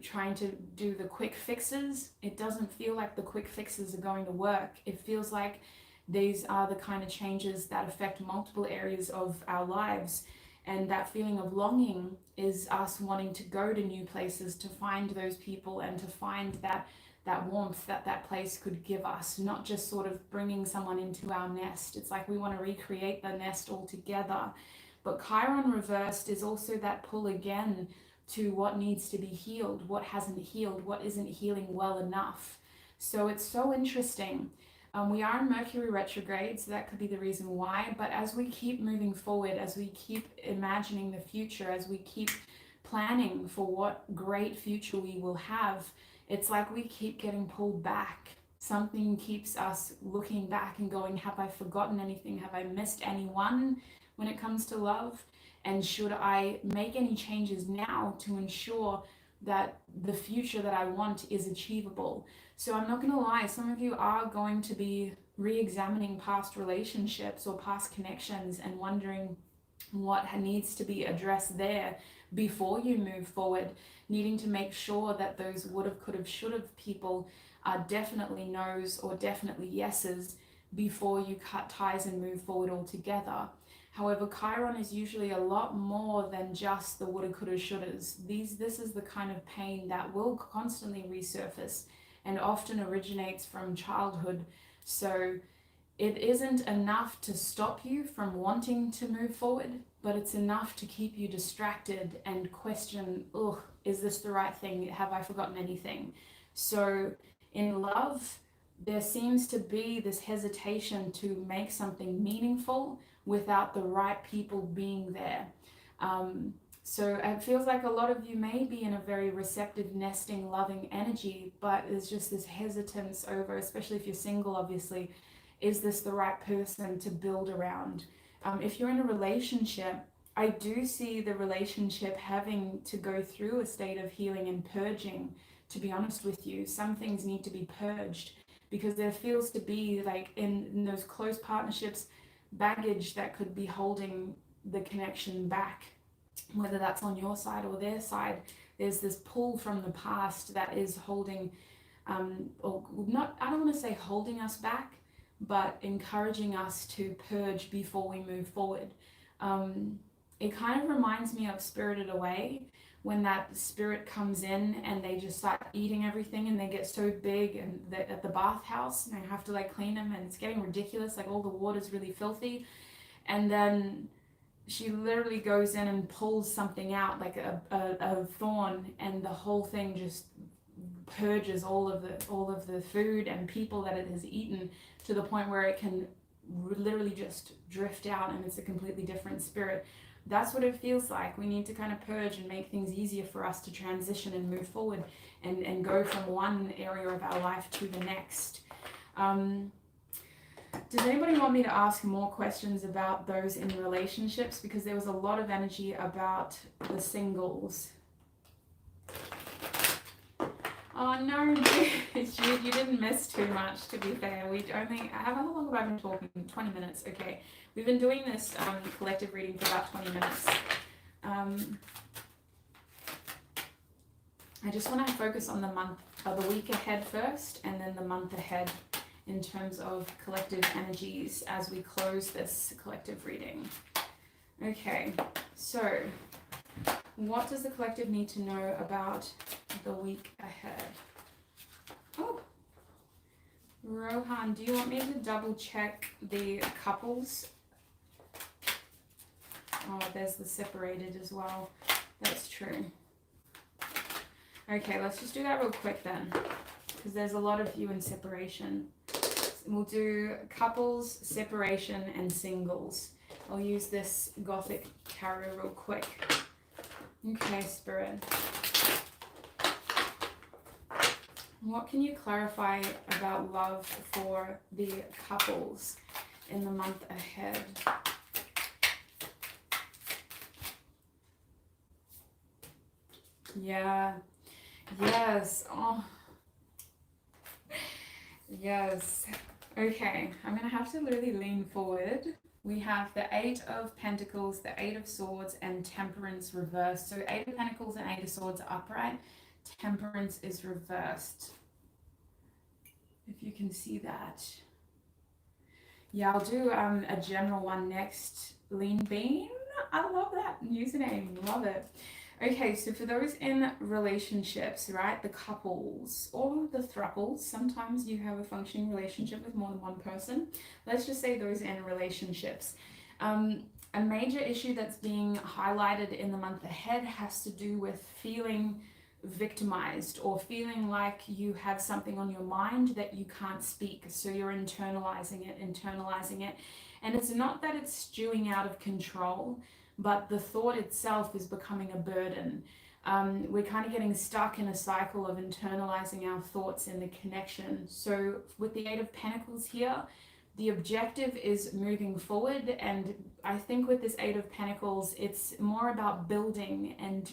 trying to do the quick fixes. It doesn't feel like the quick fixes are going to work. It feels like these are the kind of changes that affect multiple areas of our lives. And that feeling of longing is us wanting to go to new places to find those people and to find that warmth that place could give us, not just sort of bringing someone into our nest. It's like we want to recreate the nest altogether. But Chiron reversed is also that pull again to what needs to be healed, what hasn't healed, what isn't healing well enough. So it's so interesting. We are in Mercury retrograde, so that could be the reason why. But as we keep moving forward, as we keep imagining the future, as we keep planning for what great future we will have, it's like we keep getting pulled back. Something keeps us looking back and going, have I forgotten anything? Have I missed anyone when it comes to love? And should I make any changes now to ensure that the future that I want is achievable? So I'm not going to lie, some of you are going to be re-examining past relationships or past connections and wondering what needs to be addressed there before you move forward, needing to make sure that those would have, could have, should have people are definitely no's or definitely yeses before you cut ties and move forward altogether. However, Chiron is usually a lot more than just the woulda, coulda, shouldas. This is the kind of pain that will constantly resurface and often originates from childhood. So it isn't enough to stop you from wanting to move forward, but it's enough to keep you distracted and question, oh, is this the right thing? Have I forgotten anything? So in love, there seems to be this hesitation to make something meaningful without the right people being there. So it feels like a lot of you may be in a very receptive, nesting, loving energy, but there's just this hesitance over, especially if you're single, obviously, is this the right person to build around? If you're in a relationship, I do see the relationship having to go through a state of healing and purging, to be honest with you. Some things need to be purged because there feels to be, like, in those close partnerships, baggage that could be holding the connection back, whether that's on your side or their side. There's this pull from the past that is holding, or not, I don't want to say holding us back, but encouraging us to purge before we move forward. It kind of reminds me of Spirited Away, when that spirit comes in and they just start eating everything and they get so big, and at the bathhouse and they have to like clean them and it's getting ridiculous, like all the water's really filthy, and then she literally goes in and pulls something out, like a thorn, and the whole thing just purges all of the food and people that it has eaten, to the point where it can literally just drift out and it's a completely different spirit. That's what it feels like. We need to kind of purge and make things easier for us to transition and move forward and go from one area of our life to the next. Does anybody want me to ask more questions about those in relationships? Because there was a lot of energy about the singles. Oh no, Jude, you didn't miss too much, to be fair. How long have I been talking? 20 minutes, okay. We've been doing this collective reading for about 20 minutes. I just want to focus on the week ahead first, and then the month ahead, in terms of collective energies as we close this collective reading. Okay, so what does the collective need to know about the week ahead? Oh, Rohan, do you want me to double check the couples? Oh, there's the separated as well. That's true. Okay, let's just do that real quick then, because there's a lot of you in separation. We'll do couples, separation, and singles. I'll use this Gothic tarot real quick. Okay, Spirit. What can you clarify about love for the couples in the month ahead? Yeah. Yes. Oh. Yes. Okay, I'm going to have to really lean forward. We have the 8 of Pentacles, the 8 of Swords, and Temperance reversed. So 8 of Pentacles and 8 of Swords are upright. Temperance is reversed. If you can see that. Yeah, I'll do a general one next. Lean Bean. I love that username. Love it. Okay, so for those in relationships, right, the couples or the throuples, sometimes you have a functioning relationship with more than one person. Let's just say those in relationships. A major issue that's being highlighted in the month ahead has to do with feeling victimized, or feeling like you have something on your mind that you can't speak. So you're internalizing it. And it's not that it's stewing out of control, but the thought itself is becoming a burden. We're kind of getting stuck in a cycle of internalizing our thoughts in the connection. So with the 8 of Pentacles here, the objective is moving forward. And I think with this 8 of Pentacles, it's more about building and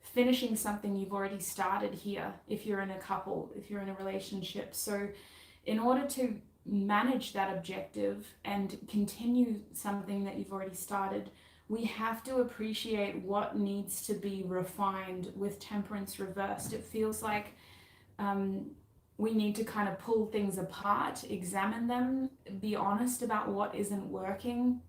finishing something you've already started here, if you're in a couple, if you're in a relationship. So in order to manage that objective and continue something that you've already started, we have to appreciate what needs to be refined with Temperance reversed. It feels like we need to kind of pull things apart, examine them, be honest about what isn't working.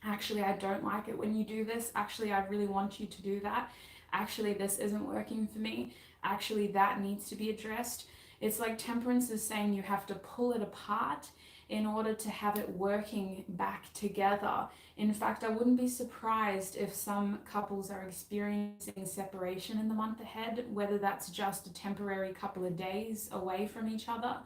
Actually, I don't like it when you do this. Actually, I really want you to do that. Actually, this isn't working for me. Actually, that needs to be addressed. It's like Temperance is saying you have to pull it apart in order to have it working back together. In fact, I wouldn't be surprised if some couples are experiencing separation in the month ahead, whether that's just a temporary couple of days away from each other,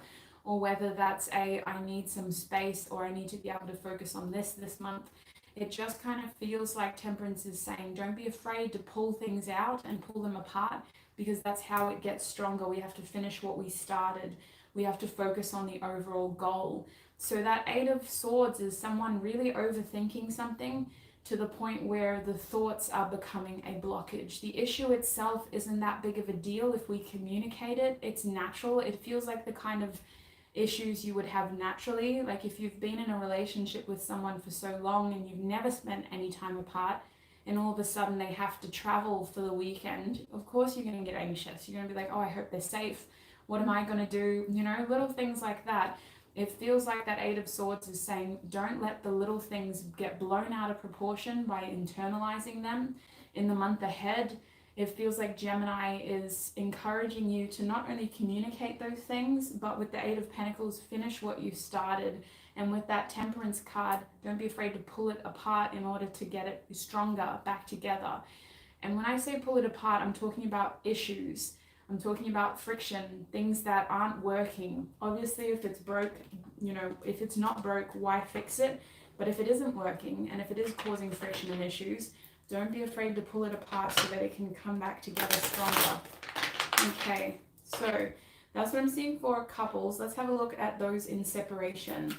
or whether that's a I need some space, or I need to be able to focus on this month. It just kind of feels like Temperance is saying, don't be afraid to pull things out and pull them apart, because that's how it gets stronger. We have to finish what we started. We have to focus on the overall goal. So that Eight of Swords is someone really overthinking something to the point where the thoughts are becoming a blockage. The issue itself isn't that big of a deal if we communicate it. It's natural. It feels like the kind of issues you would have naturally. Like if you've been in a relationship with someone for so long and you've never spent any time apart, and all of a sudden they have to travel for the weekend, of course you're going to get anxious. You're going to be like, oh, I hope they're safe. What am I going to do? You know, little things like that. It feels like that Eight of Swords is saying, don't let the little things get blown out of proportion by internalizing them in the month ahead. It feels like Gemini is encouraging you to not only communicate those things, but with the Eight of Pentacles, finish what you started. And with that Temperance card, don't be afraid to pull it apart in order to get it stronger back together. And when I say pull it apart, I'm talking about issues. I'm talking about friction, things that aren't working. Obviously, if it's broke, you know, if it's not broke, why fix it? But if it isn't working, and if it is causing friction and issues, don't be afraid to pull it apart so that it can come back together stronger. Okay, so that's what I'm seeing for couples. Let's have a look at those in separation.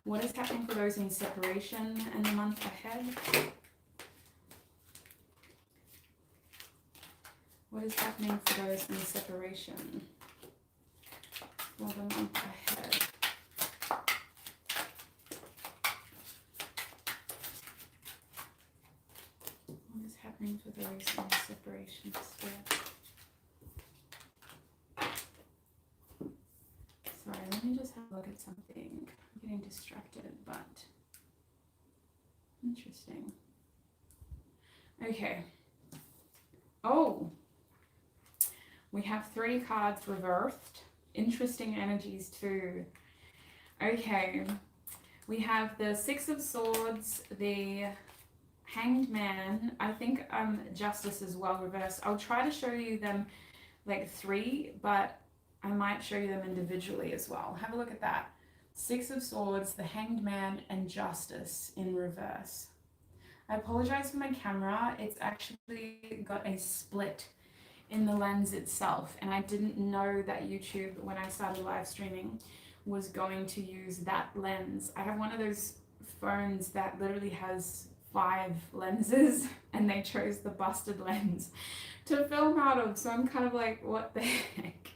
What is happening for those in separation in the month ahead? What is happening for those in separation for the month ahead? What is happening for those in separation still? Sorry, let me just have a look at something. I'm getting distracted, but interesting. Okay. Oh! We have 3 cards reversed. Interesting energies too. Okay. We have the Six of Swords, the Hanged Man, I think Justice as well reversed. I'll try to show you them like 3, but I might show you them individually as well. Have a look at that. Six of Swords, the Hanged Man, and Justice in reverse. I apologize for my camera. It's actually got a split in the lens itself, and I didn't know that YouTube, when I started live streaming, was going to use that lens. I have one of those phones that literally has 5 lenses, and they chose the busted lens to film out of, so I'm kind of like, what the heck?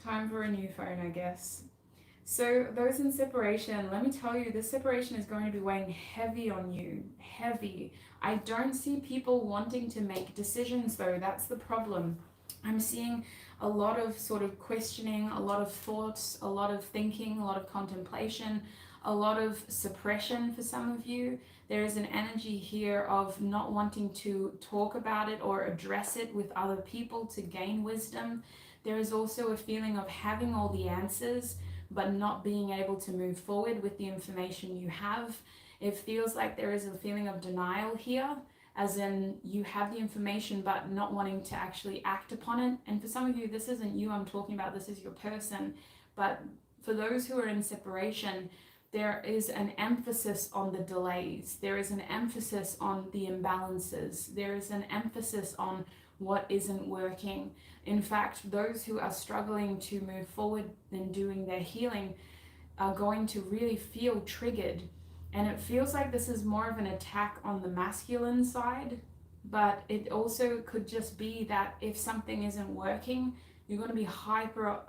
Time for a new phone, I guess. So those in separation, let me tell you, this separation is going to be weighing heavy on you. Heavy. I don't see people wanting to make decisions though. That's the problem. I'm seeing a lot of sort of questioning, a lot of thoughts, a lot of thinking, a lot of contemplation, a lot of suppression for some of you. There is an energy here of not wanting to talk about it or address it with other people to gain wisdom. There is also a feeling of having all the answers, but not being able to move forward with the information you have. It feels like there is a feeling of denial here, as in you have the information but not wanting to actually act upon it. And for some of you, this isn't you I'm talking about, this is your person. But for those who are in separation, there is an emphasis on the delays. There is an emphasis on the imbalances. There is an emphasis on what isn't working. In fact, those who are struggling to move forward in doing their healing are going to really feel triggered. And it feels like this is more of an attack on the masculine side, but it also could just be that if something isn't working, you're going to be hyper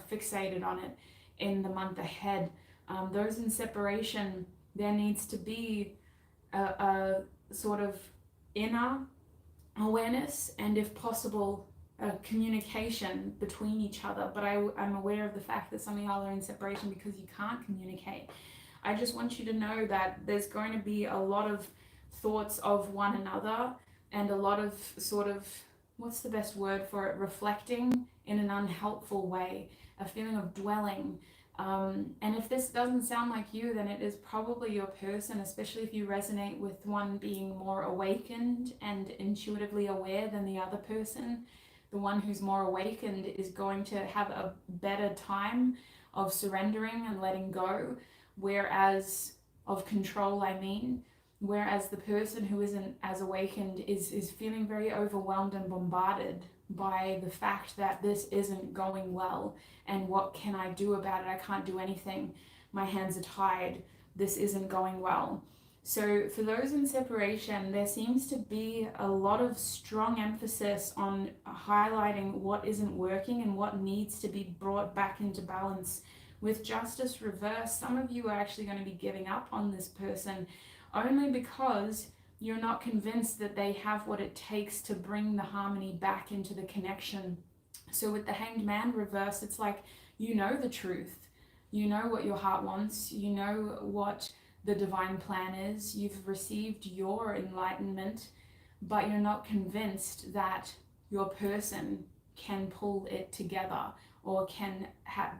fixated on it in the month ahead. Those in separation, there needs to be a sort of inner awareness, and if possible, communication between each other. But I'm aware of the fact that some of y'all are in separation because you can't communicate. I just want you to know that there's going to be a lot of thoughts of one another, and a lot of sort of, what's the best word for it, reflecting in an unhelpful way, a feeling of dwelling. And if this doesn't sound like you, then it is probably your person, especially if you resonate with one being more awakened and intuitively aware than the other person. The one who's more awakened is going to have a better time of surrendering and letting go, whereas of control, I mean, whereas the person who isn't as awakened is feeling very overwhelmed and bombarded by the fact that this isn't going well, and what can I do about it? I can't do anything. My hands are tied. This isn't going well. So for those in separation, there seems to be a lot of strong emphasis on highlighting what isn't working and what needs to be brought back into balance. With justice reversed, some of you are actually going to be giving up on this person only because you're not convinced that they have what it takes to bring the harmony back into the connection. So with the Hanged Man reversed, it's like, you know the truth. You know what your heart wants. You know what the divine plan is. You've received your enlightenment, but you're not convinced that your person can pull it together or can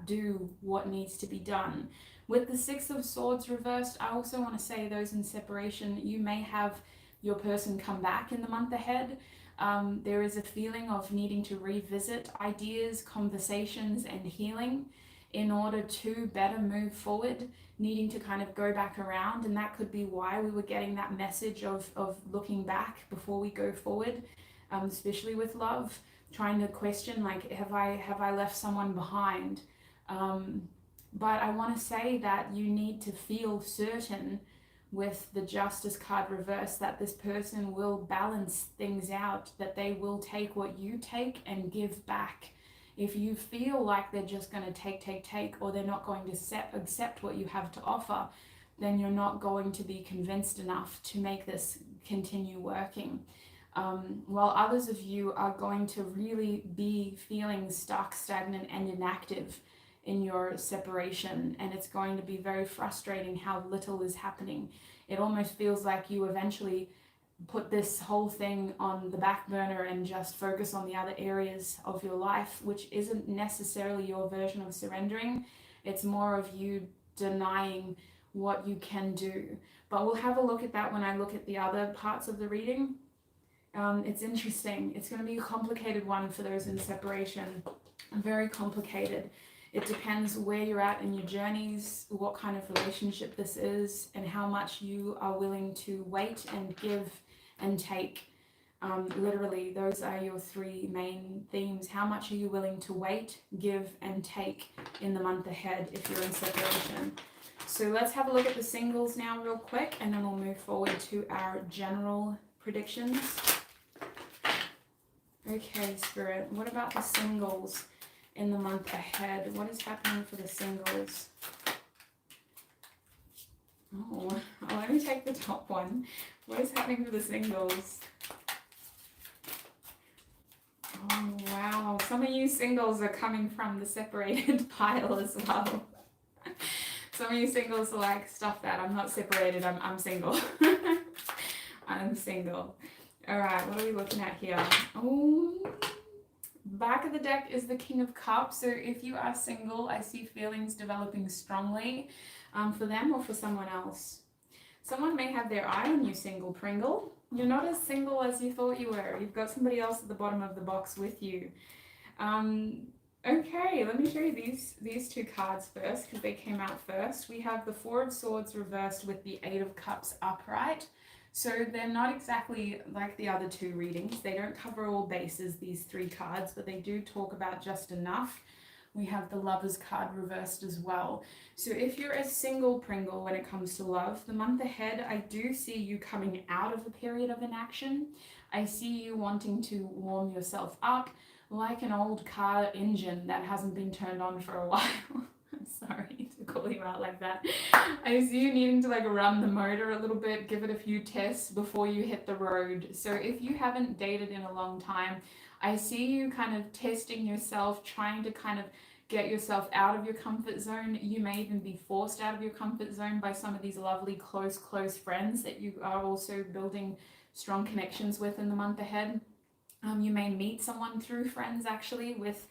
do what needs to be done. With the Six of Swords reversed, I also want to say those in separation, you may have your person come back in the month ahead. There is a feeling of needing to revisit ideas, conversations, and healing in order to better move forward, needing to kind of go back around. And that could be why we were getting that message of looking back before we go forward, especially with love, trying to question, like, have I left someone behind? But I want to say that you need to feel certain with the Justice card reversed that this person will balance things out, that they will take what you take and give back. If you feel like they're just going to take, or they're not going to accept what you have to offer, then you're not going to be convinced enough to make this continue working. While others of you are going to really be feeling stuck, stagnant, and inactive in your separation, and it's going to be very frustrating how little is happening. It almost feels like you eventually put this whole thing on the back burner and just focus on the other areas of your life, which isn't necessarily your version of surrendering. It's more of you denying what you can do. But we'll have a look at that when I look at the other parts of the reading. It's interesting. It's going to be a complicated one for those in separation. Very complicated. It depends where you're at in your journeys, what kind of relationship this is, and how much you are willing to wait and give and take. Literally, those are your three main themes. How much are you willing to wait, give, and take in the month ahead if you're in separation? So let's have a look at the singles now real quick, and then we'll move forward to our general predictions. Okay, Spirit, what about the singles in the month ahead? What is happening for the singles? Oh, let me take the top one. What is happening for the singles? Oh, wow. Some of you singles are coming from the separated pile as well. Some of you singles are like, stuff that, I'm not separated, I'm single. I'm single. All right, what are we looking at here? Oh, back of the deck is the King of Cups. So if you are single, I see feelings developing strongly for them or for someone else. Someone may have their eye on you, single Pringle. You're not as single as you thought you were. You've got somebody else at the bottom of the box with you. Okay, let me show you these two cards first because they came out first. We have the Four of Swords reversed with the Eight of Cups upright. So they're not exactly like the other two readings. They don't cover all bases, these three cards, but they do talk about just enough. We have the Lovers card reversed as well. So if you're a single Pringle when it comes to love, the month ahead, I do see you coming out of a period of inaction. I see you wanting to warm yourself up like an old car engine that hasn't been turned on for a while. I'm sorry to call you out like that. I see you needing to like run the motor a little bit, give it a few tests before you hit the road. So if you haven't dated in a long time, I see you kind of testing yourself, trying to kind of get yourself out of your comfort zone. You may even be forced out of your comfort zone by some of these lovely close friends that you are also building strong connections with in the month ahead. You may meet someone through friends actually with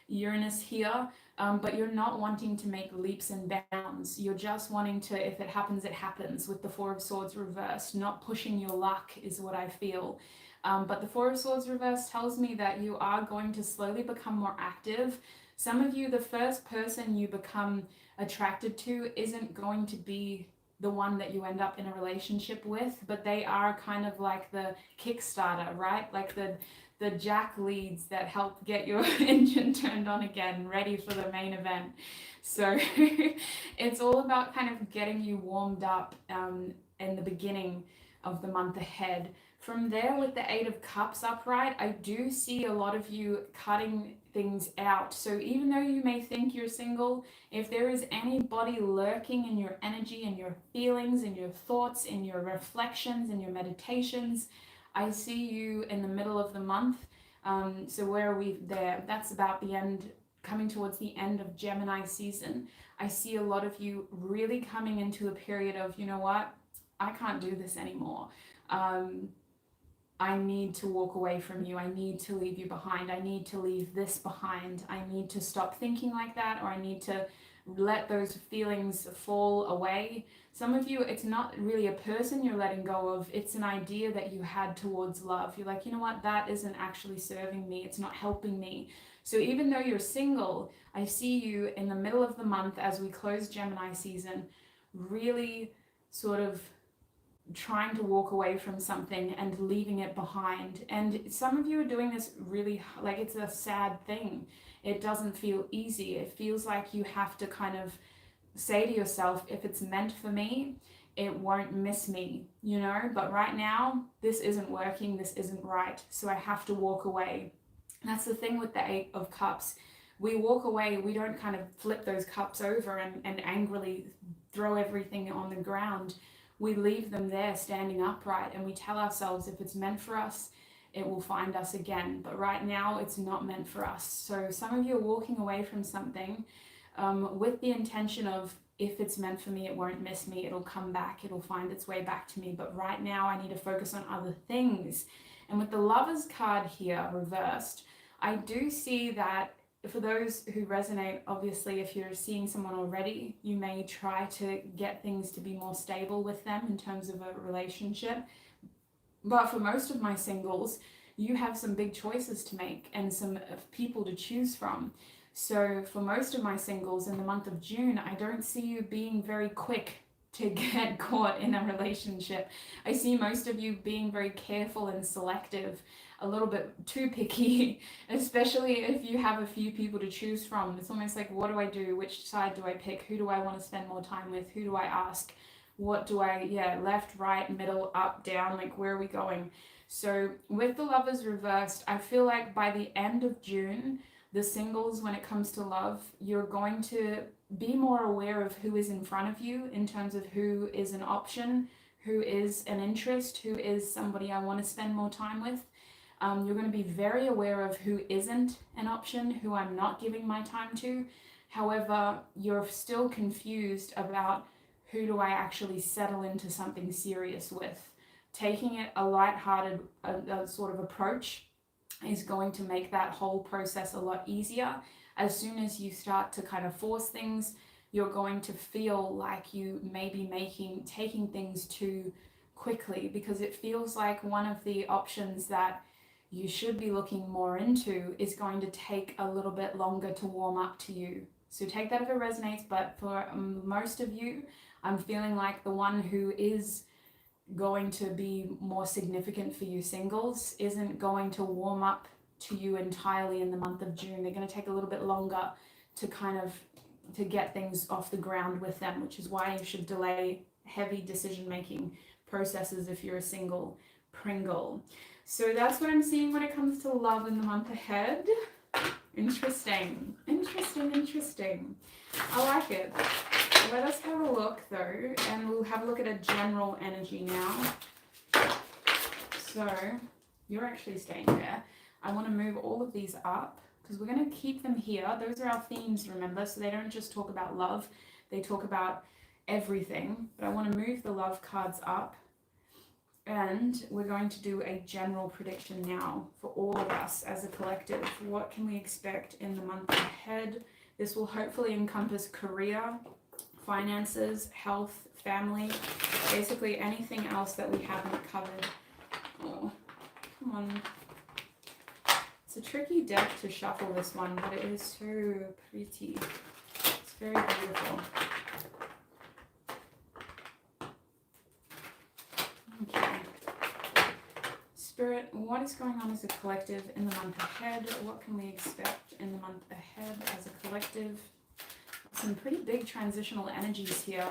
Uranus here, but you're not wanting to make leaps and bounds. You're just wanting to, if it happens, it happens, with the Four of Swords reversed. Not pushing your luck is what I feel. But the Four of Swords reversed tells me that you are going to slowly become more active. Some of you, the first person you become attracted to isn't going to be the one that you end up in a relationship with, but they are kind of like the Kickstarter, right? Like the jack leads that help get your engine turned on again, ready for the main event. So it's all about kind of getting you warmed up in the beginning of the month ahead. From there, with the Eight of Cups upright, I do see a lot of you cutting things out. So even though you may think you're single, if there is anybody lurking in your energy and your feelings and your thoughts and your reflections and your meditations, I see you in the middle of the month. So where are we there? That's about the end, coming towards the end of Gemini season. I see a lot of you really coming into a period of, you know what, I can't do this anymore. I need to walk away from you. I need to leave you behind. I need to leave this behind. I need to stop thinking like that, or I need to let those feelings fall away. Some of you, it's not really a person you're letting go of. It's an idea that you had towards love. You're like, you know what, that isn't actually serving me. It's not helping me. So even though you're single, I see you in the middle of the month as we close Gemini season, really sort of trying to walk away from something and leaving it behind. And some of you are doing this really, like, it's a sad thing. It doesn't feel easy. It feels like you have to kind of say to yourself, if it's meant for me, it won't miss me, you know? But right now, this isn't working, this isn't right, so I have to walk away. And that's the thing with the Eight of Cups. We walk away, we don't kind of flip those cups over and angrily throw everything on the ground. We leave them there standing upright, and we tell ourselves, if it's meant for us, it will find us again. But right now, it's not meant for us. So some of you are walking away from something with the intention of, if it's meant for me, it won't miss me, it'll come back, it'll find its way back to me. But right now, I need to focus on other things. And with the Lovers card here reversed, I do see that for those who resonate, obviously, if you're seeing someone already, you may try to get things to be more stable with them in terms of a relationship. But for most of my singles, you have some big choices to make and some people to choose from. So for most of my singles in the month of June, I don't see you being very quick to get caught in a relationship. I see most of you being very careful and selective, a little bit too picky, especially if you have a few people to choose from. It's almost like, what do I do? Which side do I pick? Who do I want to spend more time with? Who do I ask? What do I, left, right, middle, up, down, like where are we going? So with the Lovers reversed, I feel like by the end of June, the singles, when it comes to love, you're going to be more aware of who is in front of you in terms of who is an option, who is an interest, who is somebody I want to spend more time with. You're going to be very aware of who isn't an option, who I'm not giving my time to. However, you're still confused about who do I actually settle into something serious with. Taking it a lighthearted sort of approach is going to make that whole process a lot easier. As soon as you start to kind of force things, you're going to feel like you may be taking things too quickly, because it feels like one of the options that you should be looking more into is going to take a little bit longer to warm up to you. So take that if it resonates, but for most of you, I'm feeling like the one who is going to be more significant for you singles isn't going to warm up to you entirely in the month of June. They're going to take a little bit longer to get things off the ground with them, which is why you should delay heavy decision-making processes if you're a single Pringle. So that's what I'm seeing when it comes to love in the month ahead. Interesting. I like it. Let us have a look though, and we'll have a look at a general energy now. So you're actually staying there. I want to move all of these up because we're going to keep them here. Those are our themes, remember, so they don't just talk about love, they talk about everything. But I want to move the love cards up, and we're going to do a general prediction now for all of us as a collective. What can we expect in the month ahead? This will hopefully encompass career, finances, health, family, basically anything else that we haven't covered. Oh, come on. It's a tricky deck to shuffle, this one, but it is so pretty. It's very beautiful. Okay. Spirit, what is going on as a collective in the month ahead? What can we expect in the month ahead as a collective? Some pretty big transitional energies here.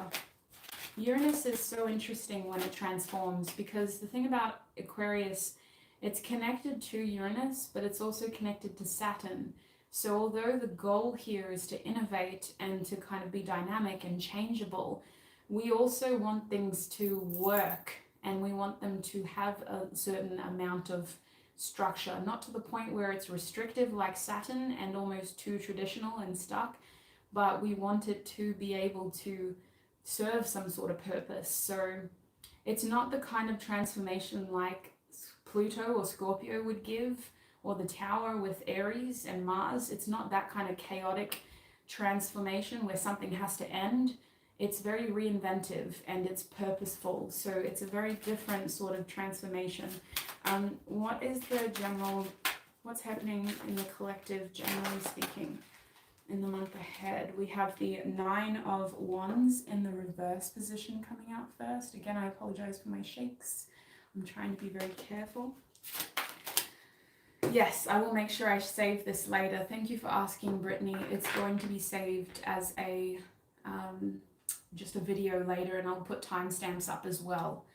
Uranus is so interesting when it transforms, because the thing about Aquarius, it's connected to Uranus, but it's also connected to Saturn. So although the goal here is to innovate and to kind of be dynamic and changeable, we also want things to work, and we want them to have a certain amount of structure, not to the point where it's restrictive like Saturn and almost too traditional and stuck, but we want it to be able to serve some sort of purpose. So it's not the kind of transformation like Pluto or Scorpio would give, or the Tower with Aries and Mars. It's not that kind of chaotic transformation where something has to end. It's very reinventive and it's purposeful. So it's a very different sort of transformation. What is the general, what's happening in the collective, generally speaking, in the month ahead? We have the 9 of Wands in the reverse position coming out first. Again, I apologize for my shakes. I'm trying to be very careful. Yes, I will make sure I save this later. Thank you for asking, Brittany. It's going to be saved as a just a video later, and I'll put timestamps up as well.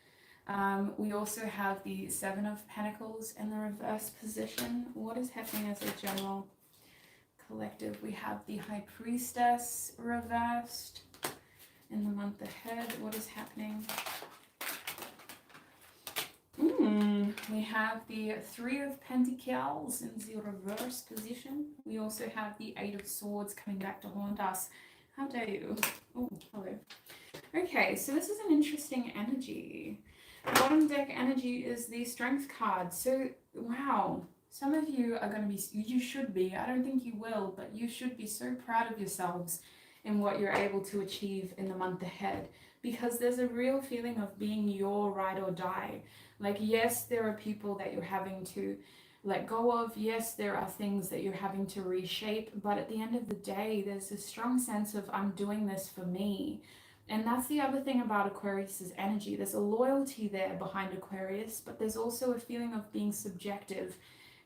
We also have the 7 of Pentacles in the reverse position. What is happening as a general collective? We have the High Priestess reversed in the month ahead. What is happening? We have the 3 of Pentacles in the reverse position. We also have the 8 of Swords coming back to haunt us. How dare you? Oh, hello. Okay, so this is an interesting energy. Bottom deck energy is the Strength card. So, wow. Some of you are going to be, you should be, I don't think you will, but you should be so proud of yourselves in what you're able to achieve in the month ahead, because there's a real feeling of being your ride or die. Like, yes, there are people that you're having to let go of. Yes, there are things that you're having to reshape, but at the end of the day, there's a strong sense of, I'm doing this for me. And that's the other thing about Aquarius's energy. There's a loyalty there behind Aquarius, but there's also a feeling of being subjective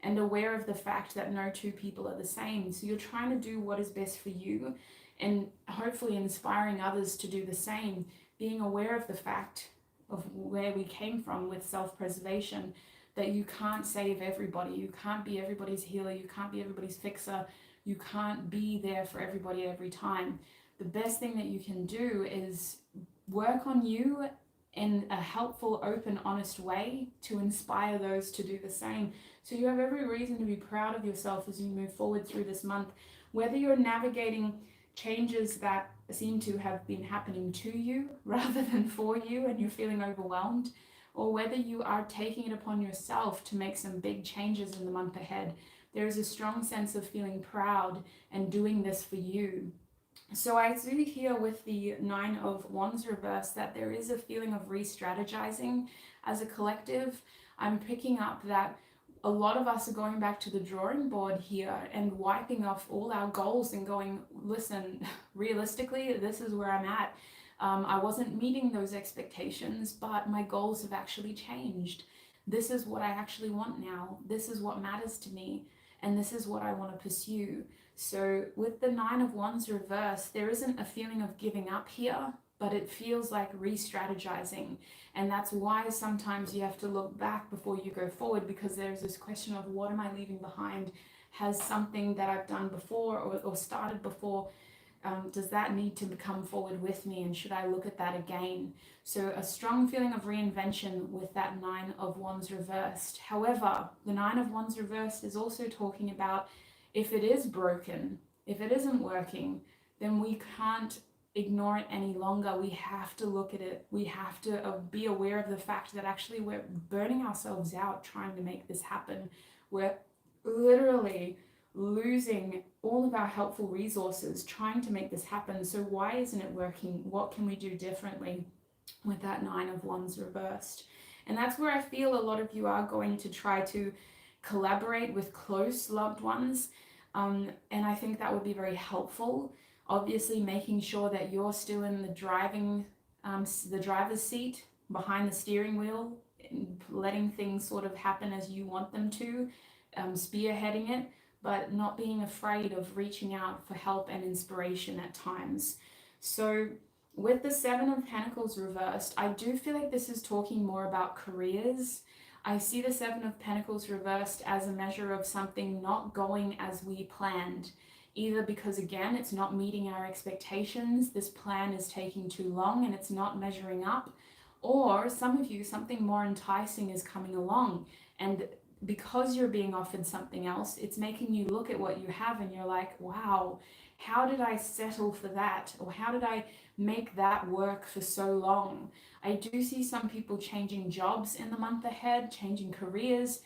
and aware of the fact that no two people are the same. So you're trying to do what is best for you, and hopefully inspiring others to do the same, being aware of the fact of where we came from with self-preservation, that you can't save everybody. You can't be everybody's healer. You can't be everybody's fixer. You can't be there for everybody every time. The best thing that you can do is work on you in a helpful, open, honest way to inspire those to do the same. So you have every reason to be proud of yourself as you move forward through this month, whether you're navigating changes that seem to have been happening to you rather than for you and you're feeling overwhelmed, or whether you are taking it upon yourself to make some big changes in the month ahead. There is a strong sense of feeling proud and doing this for you. So I do hear with the 9 of Wands reverse that there is a feeling of re-strategizing as a collective. I'm picking up that a lot of us are going back to the drawing board here and wiping off all our goals and going, listen, realistically, this is where I'm at. I wasn't meeting those expectations, but my goals have actually changed. This is what I actually want now. This is what matters to me, and this is what I want to pursue. So with the 9 of Wands reverse, there isn't a feeling of giving up here, but it feels like re-strategizing. And that's why sometimes you have to look back before you go forward, because there's this question of, what am I leaving behind? Has something that I've done before or started before, does that need to come forward with me, and should I look at that again? So a strong feeling of reinvention with that 9 of Wands reversed. However, the 9 of Wands reversed is also talking about, if it is broken, if it isn't working, then we can't ignore it any longer. We have to look at it. We have to be aware of the fact that actually we're burning ourselves out trying to make this happen. We're literally losing all of our helpful resources trying to make this happen. So why isn't it working? What can we do differently with that 9 of Wands reversed? And that's where I feel a lot of you are going to try to collaborate with close loved ones. And I think that would be very helpful. Obviously, making sure that you're still in the driver's seat behind the steering wheel, letting things sort of happen as you want them to, spearheading it, but not being afraid of reaching out for help and inspiration at times. So with the Seven of Pentacles reversed, I do feel like this is talking more about careers. I see the Seven of Pentacles reversed as a measure of something not going as we planned. Either because, again, it's not meeting our expectations, this plan is taking too long and it's not measuring up, or some of you, something more enticing is coming along, and because you're being offered something else, it's making you look at what you have and you're like, wow, how did I settle for that? Or how did I make that work for so long? I do see some people changing jobs in the month ahead, changing careers.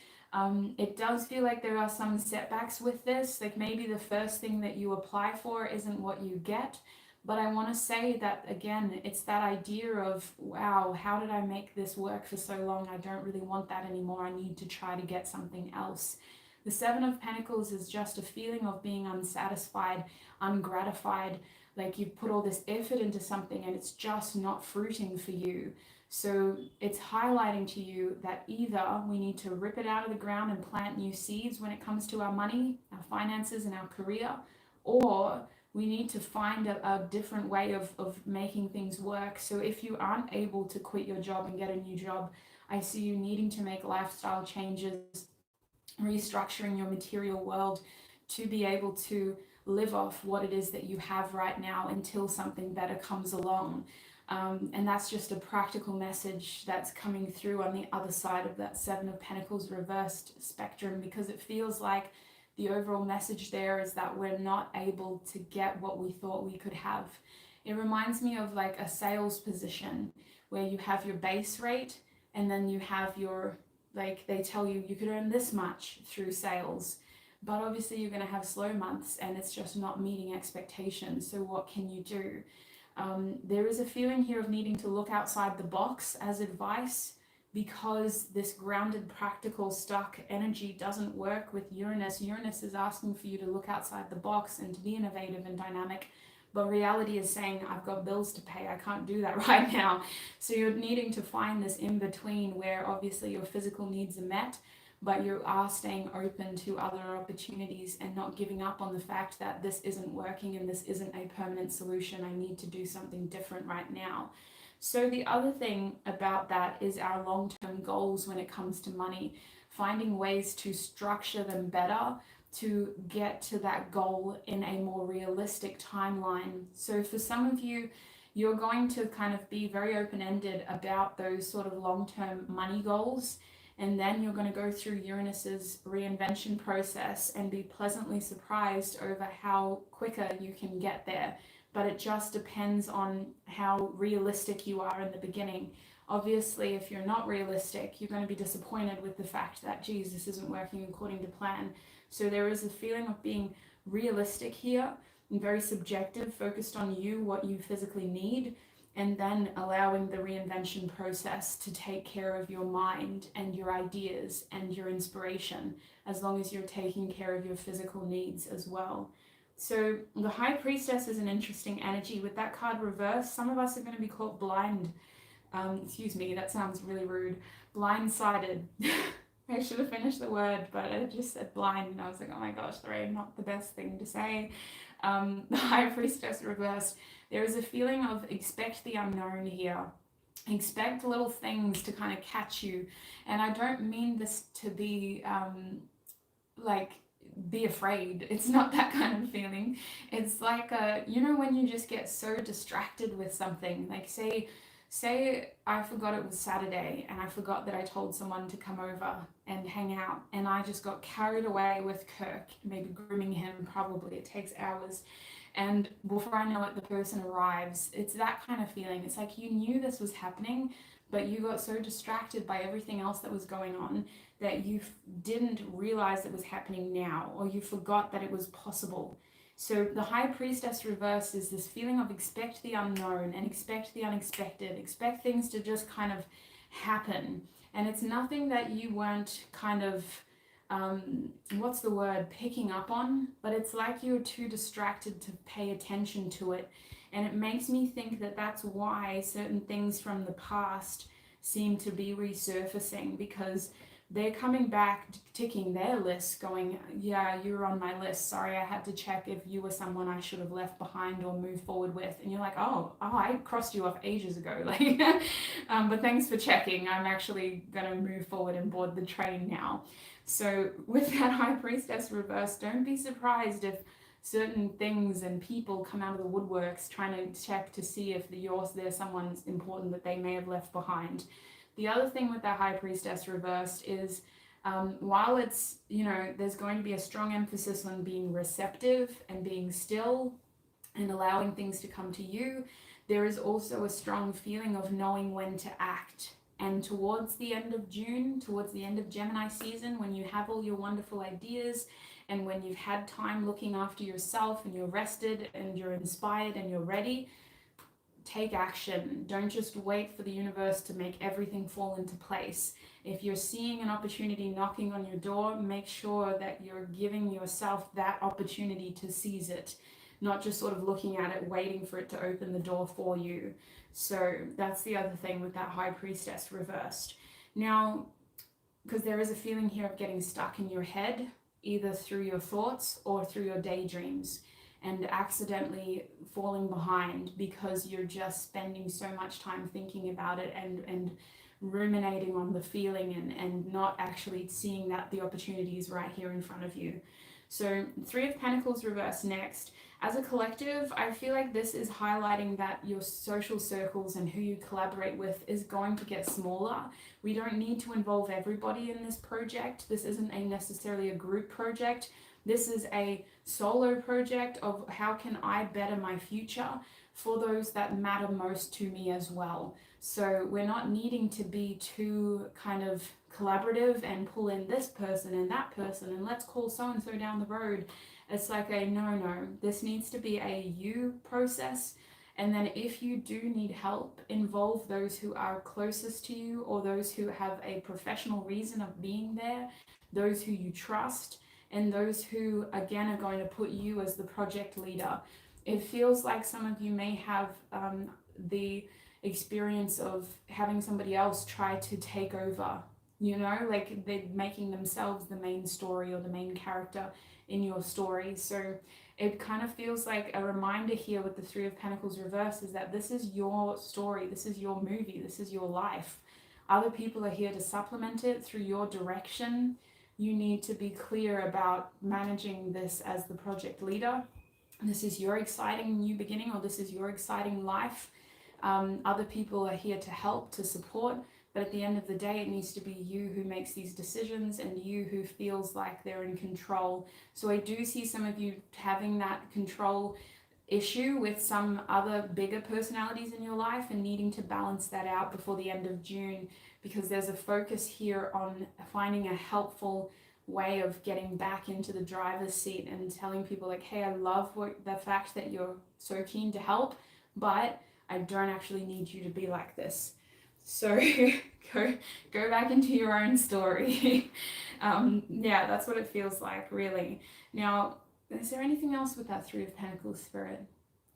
It does feel like there are some setbacks with this, like maybe the first thing that you apply for isn't what you get. But I want to say that, again, it's that idea of, wow, how did I make this work for so long? I don't really want that anymore. I need to try to get something else. The Seven of Pentacles is just a feeling of being unsatisfied, ungratified, like you've put all this effort into something and it's just not fruiting for you. So it's highlighting to you that either we need to rip it out of the ground and plant new seeds when it comes to our money, our finances, and our career, or we need to find a different way of making things work. So if you aren't able to quit your job and get a new job, I see you needing to make lifestyle changes, restructuring your material world to be able to live off what it is that you have right now until something better comes along. And that's just a practical message that's coming through on the other side of that Seven of Pentacles reversed spectrum, because it feels like the overall message there is that we're not able to get what we thought we could have. It reminds me of like a sales position where you have your base rate and then you have your, like, they tell you you could earn this much through sales, but obviously you're going to have slow months and it's just not meeting expectations. So what can you do? There is a feeling here of needing to look outside the box as advice, because this grounded, practical, stuck energy doesn't work with Uranus. Uranus is asking for you to look outside the box and to be innovative and dynamic, but reality is saying, I've got bills to pay, I can't do that right now. So you're needing to find this in between where obviously your physical needs are met, but you are staying open to other opportunities and not giving up on the fact that this isn't working and this isn't a permanent solution. I need to do something different right now. So the other thing about that is our long-term goals when it comes to money, finding ways to structure them better to get to that goal in a more realistic timeline. So for some of you, you're going to kind of be very open-ended about those sort of long-term money goals, and then you're going to go through Uranus's reinvention process and be pleasantly surprised over how quicker you can get there. But it just depends on how realistic you are in the beginning. Obviously, if you're not realistic, you're going to be disappointed with the fact that, geez, this isn't working according to plan. So there is a feeling of being realistic here and very subjective, focused on you, what you physically need, and then allowing the reinvention process to take care of your mind and your ideas and your inspiration, as long as you're taking care of your physical needs as well. So the High Priestess is an interesting energy. With that card reversed, some of us are going to be caught blind. Excuse me, that sounds really rude. Blindsided. I should have finished the word, but I just said blind, and I was like, oh my gosh, Lorraine, not the best thing to say. The High Priestess reversed. There is a feeling of expect the unknown here. Expect little things to kind of catch you. And I don't mean this to be like, be afraid. It's not that kind of feeling. It's like you know, when you just get so distracted with something, like say I forgot it was Saturday and I forgot that I told someone to come over and hang out, and I just got carried away with Kirk, maybe grooming him. Probably it takes hours, and before I know it, the person arrives. It's that kind of feeling. It's like you knew this was happening, but you got so distracted by everything else that was going on that you didn't realize it was happening now, or you forgot that it was possible. So the High Priestess reverse is this feeling of expect the unknown and expect the unexpected, expect things to just kind of happen. And it's nothing that you weren't kind of what's the word, picking up on, but it's like you're too distracted to pay attention to it. And it makes me think that that's why certain things from the past seem to be resurfacing, because they're coming back, ticking their list, going, yeah, you were on my list. Sorry, I had to check if you were someone I should have left behind or moved forward with. And you're like, oh, I crossed you off ages ago. Like, but thanks for checking. I'm actually going to move forward and board the train now. So with that High Priestess reverse, don't be surprised if certain things and people come out of the woodworks trying to check to see if there's someone important that they may have left behind. The other thing with that High Priestess reversed is while it's, there's going to be a strong emphasis on being receptive and being still and allowing things to come to you, there is also a strong feeling of knowing when to act. And towards the end of June, towards the end of Gemini season, when you have all your wonderful ideas and when you've had time looking after yourself and you're rested and you're inspired and you're ready, take action. Don't just wait for the universe to make everything fall into place. If you're seeing an opportunity knocking on your door, make sure that you're giving yourself that opportunity to seize it, not just sort of looking at it, waiting for it to open the door for you. So that's the other thing with that High Priestess reversed. Now, because there is a feeling here of getting stuck in your head, either through your thoughts or through your daydreams, and accidentally falling behind because you're just spending so much time thinking about it and ruminating on the feeling and not actually seeing that the opportunity is right here in front of you. So Three of Pentacles reverse next. As a collective, I feel like this is highlighting that your social circles and who you collaborate with is going to get smaller. We don't need to involve everybody in this project. This isn't necessarily a group project. This is a solo project of how can I better my future for those that matter most to me as well. So we're not needing to be too kind of collaborative and pull in this person and that person and let's call so-and-so down the road. It's like a no, this needs to be a you process. And then if you do need help, involve those who are closest to you or those who have a professional reason of being there, those who you trust, and those who, again, are going to put you as the project leader. It feels like some of you may have the experience of having somebody else try to take over, like they're making themselves the main story or the main character in your story. So it kind of feels like a reminder here with the Three of Pentacles reverse is that this is your story, this is your movie, this is your life. Other people are here to supplement it through your direction. You need to be clear about managing this as the project leader. This is your exciting new beginning, or this is your exciting life. Other people are here to help, to support, but at the end of the day, it needs to be you who makes these decisions and you who feels like they're in control. So I do see some of you having that control issue with some other bigger personalities in your life and needing to balance that out before the end of June, because there's a focus here on finding a helpful way of getting back into the driver's seat and telling people like, hey, I love the fact that you're so keen to help, but I don't actually need you to be like this. So go back into your own story. Yeah, that's what it feels like, really. Now, is there anything else with that Three of Pentacles spirit?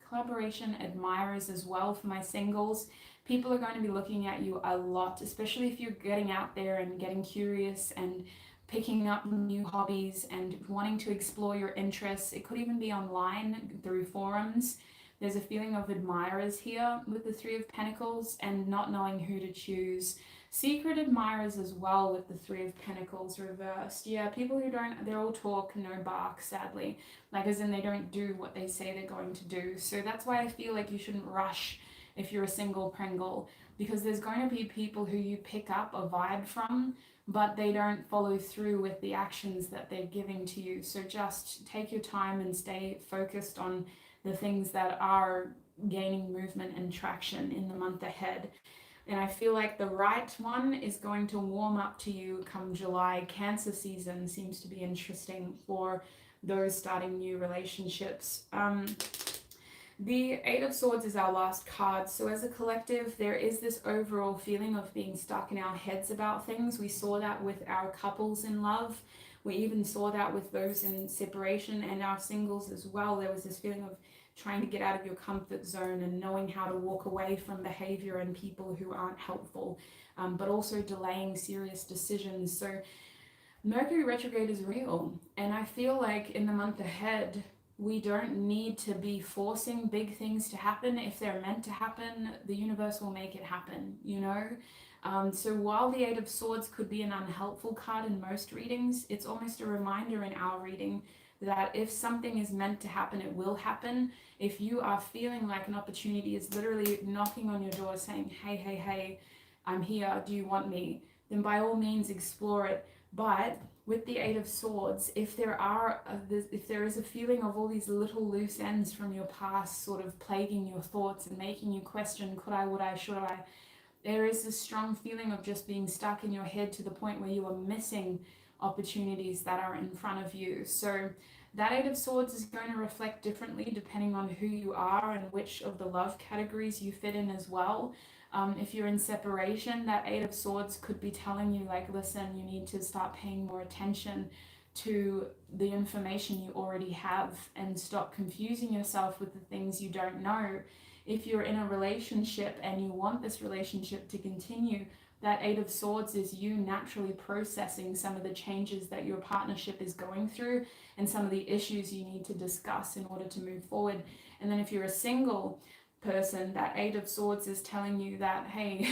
Collaboration, admirers as well for my singles. People are going to be looking at you a lot, especially if you're getting out there and getting curious and picking up new hobbies and wanting to explore your interests. It could even be online through forums. There's a feeling of admirers here with the Three of Pentacles and not knowing who to choose. Secret admirers as well with the Three of Pentacles reversed. Yeah, people who they're all talk, no bark, sadly. Like as in they don't do what they say they're going to do. So that's why I feel like you shouldn't rush if you're a single Pringle, because there's going to be people who you pick up a vibe from, but they don't follow through with the actions that they're giving to you. So just take your time and stay focused on the things that are gaining movement and traction in the month ahead. And I feel like the right one is going to warm up to you come July. Cancer season seems to be interesting for those starting new relationships. The Eight of Swords is our last card. So as a collective, there is this overall feeling of being stuck in our heads about things. We saw that with our couples in love. We even saw that with those in separation and our singles as well. There was this feeling of trying to get out of your comfort zone and knowing how to walk away from behavior and people who aren't helpful, but also delaying serious decisions. So Mercury retrograde is real, and I feel like in the month ahead, we don't need to be forcing big things to happen. If they're meant to happen, the universe will make it happen, you know? So while the Eight of Swords could be an unhelpful card in most readings, it's almost a reminder in our reading that if something is meant to happen, it will happen. If you are feeling like an opportunity is literally knocking on your door saying, hey, hey, hey, I'm here, do you want me? Then by all means explore it. But with the Eight of Swords, if there is a feeling of all these little loose ends from your past sort of plaguing your thoughts and making you question, could I, would I, should I, there is this strong feeling of just being stuck in your head to the point where you are missing opportunities that are in front of you. So that Eight of Swords is going to reflect differently depending on who you are and which of the love categories you fit in as well. If you're in separation, that Eight of Swords could be telling you, like, listen, you need to start paying more attention to the information you already have and stop confusing yourself with the things you don't know. If you're in a relationship and you want this relationship to continue, that Eight of Swords is you naturally processing some of the changes that your partnership is going through and some of the issues you need to discuss in order to move forward. And then if you're a single person, that Eight of Swords is telling you that, hey,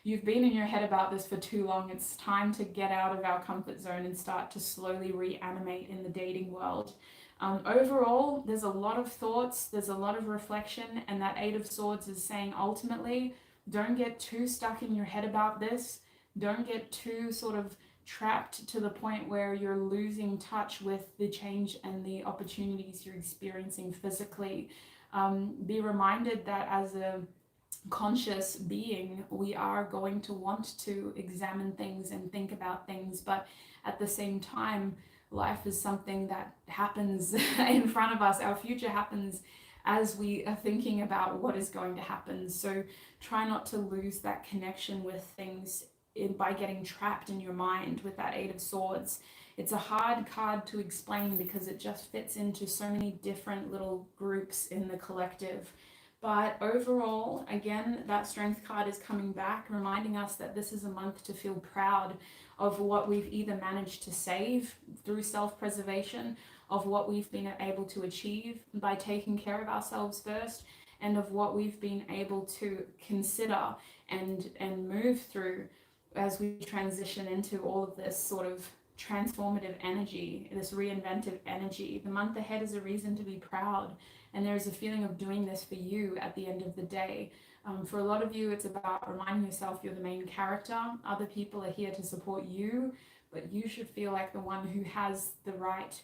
you've been in your head about this for too long. It's time to get out of our comfort zone and start to slowly reanimate in the dating world. Overall, there's a lot of thoughts, there's a lot of reflection, and that Eight of Swords is saying ultimately, don't get too stuck in your head about this. Don't get too sort of trapped to the point where you're losing touch with the change and the opportunities you're experiencing physically. Be reminded that as a conscious being, we are going to want to examine things and think about things, but at the same time, life is something that happens in front of us. Our future happens as we are thinking about what is going to happen. So try not to lose that connection with things by getting trapped in your mind with that Eight of Swords. It's a hard card to explain because it just fits into so many different little groups in the collective. But overall, again, that Strength card is coming back, reminding us that this is a month to feel proud of what we've either managed to save through self-preservation, of what we've been able to achieve by taking care of ourselves first, and of what we've been able to consider and move through as we transition into all of this sort of transformative energy, this reinventive energy. The month ahead is a reason to be proud, and there is a feeling of doing this for you at the end of the day. For a lot of you, it's about reminding yourself you're the main character. Other people are here to support you, but you should feel like the one who has the right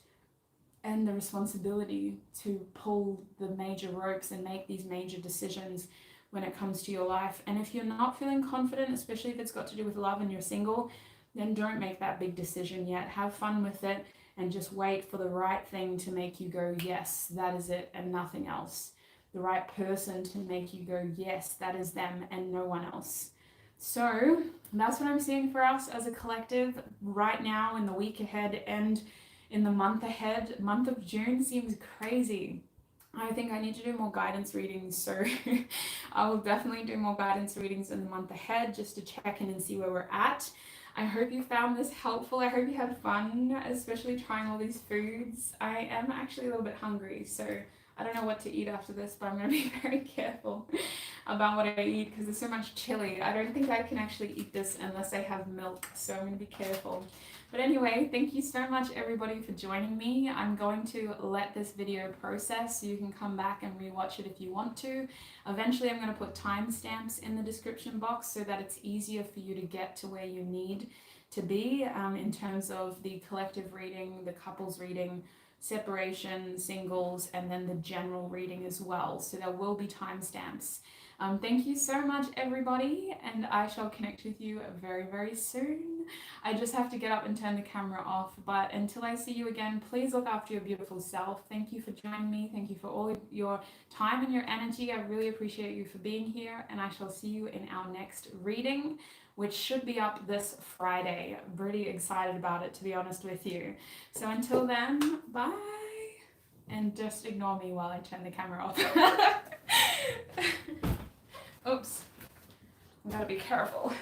and the responsibility to pull the major ropes and make these major decisions when it comes to your life. And if you're not feeling confident, especially if it's got to do with love and you're single, then don't make that big decision yet. Have fun with it and just wait for the right thing to make you go, yes, that is it and nothing else. The right person to make you go, yes, that is them and no one else. So that's what I'm seeing for us as a collective right now in the week ahead and in the month ahead. Month of June seems crazy. I think I need to do more guidance readings, so I will definitely do more guidance readings in the month ahead just to check in and see where we're at. I hope you found this helpful. I hope you had fun, especially trying all these foods. I am actually a little bit hungry, so I don't know what to eat after this, but I'm going to be very careful about what I eat because there's so much chili. I don't think I can actually eat this unless I have milk, so I'm going to be careful. But anyway, thank you so much everybody for joining me. I'm going to let this video process so you can come back and rewatch it if you want to. Eventually I'm going to put timestamps in the description box so that it's easier for you to get to where you need to be in terms of the collective reading, the couples reading, separation, singles, and then the general reading as well. So there will be timestamps. Thank you so much, everybody, and I shall connect with you very, very soon. I just have to get up and turn the camera off, but until I see you again, please look after your beautiful self. Thank you for joining me. Thank you for all of your time and your energy. I really appreciate you for being here, and I shall see you in our next reading, which should be up this Friday. I'm really excited about it, to be honest with you. So until then, bye. And just ignore me while I turn the camera off. Oops. I gotta be careful.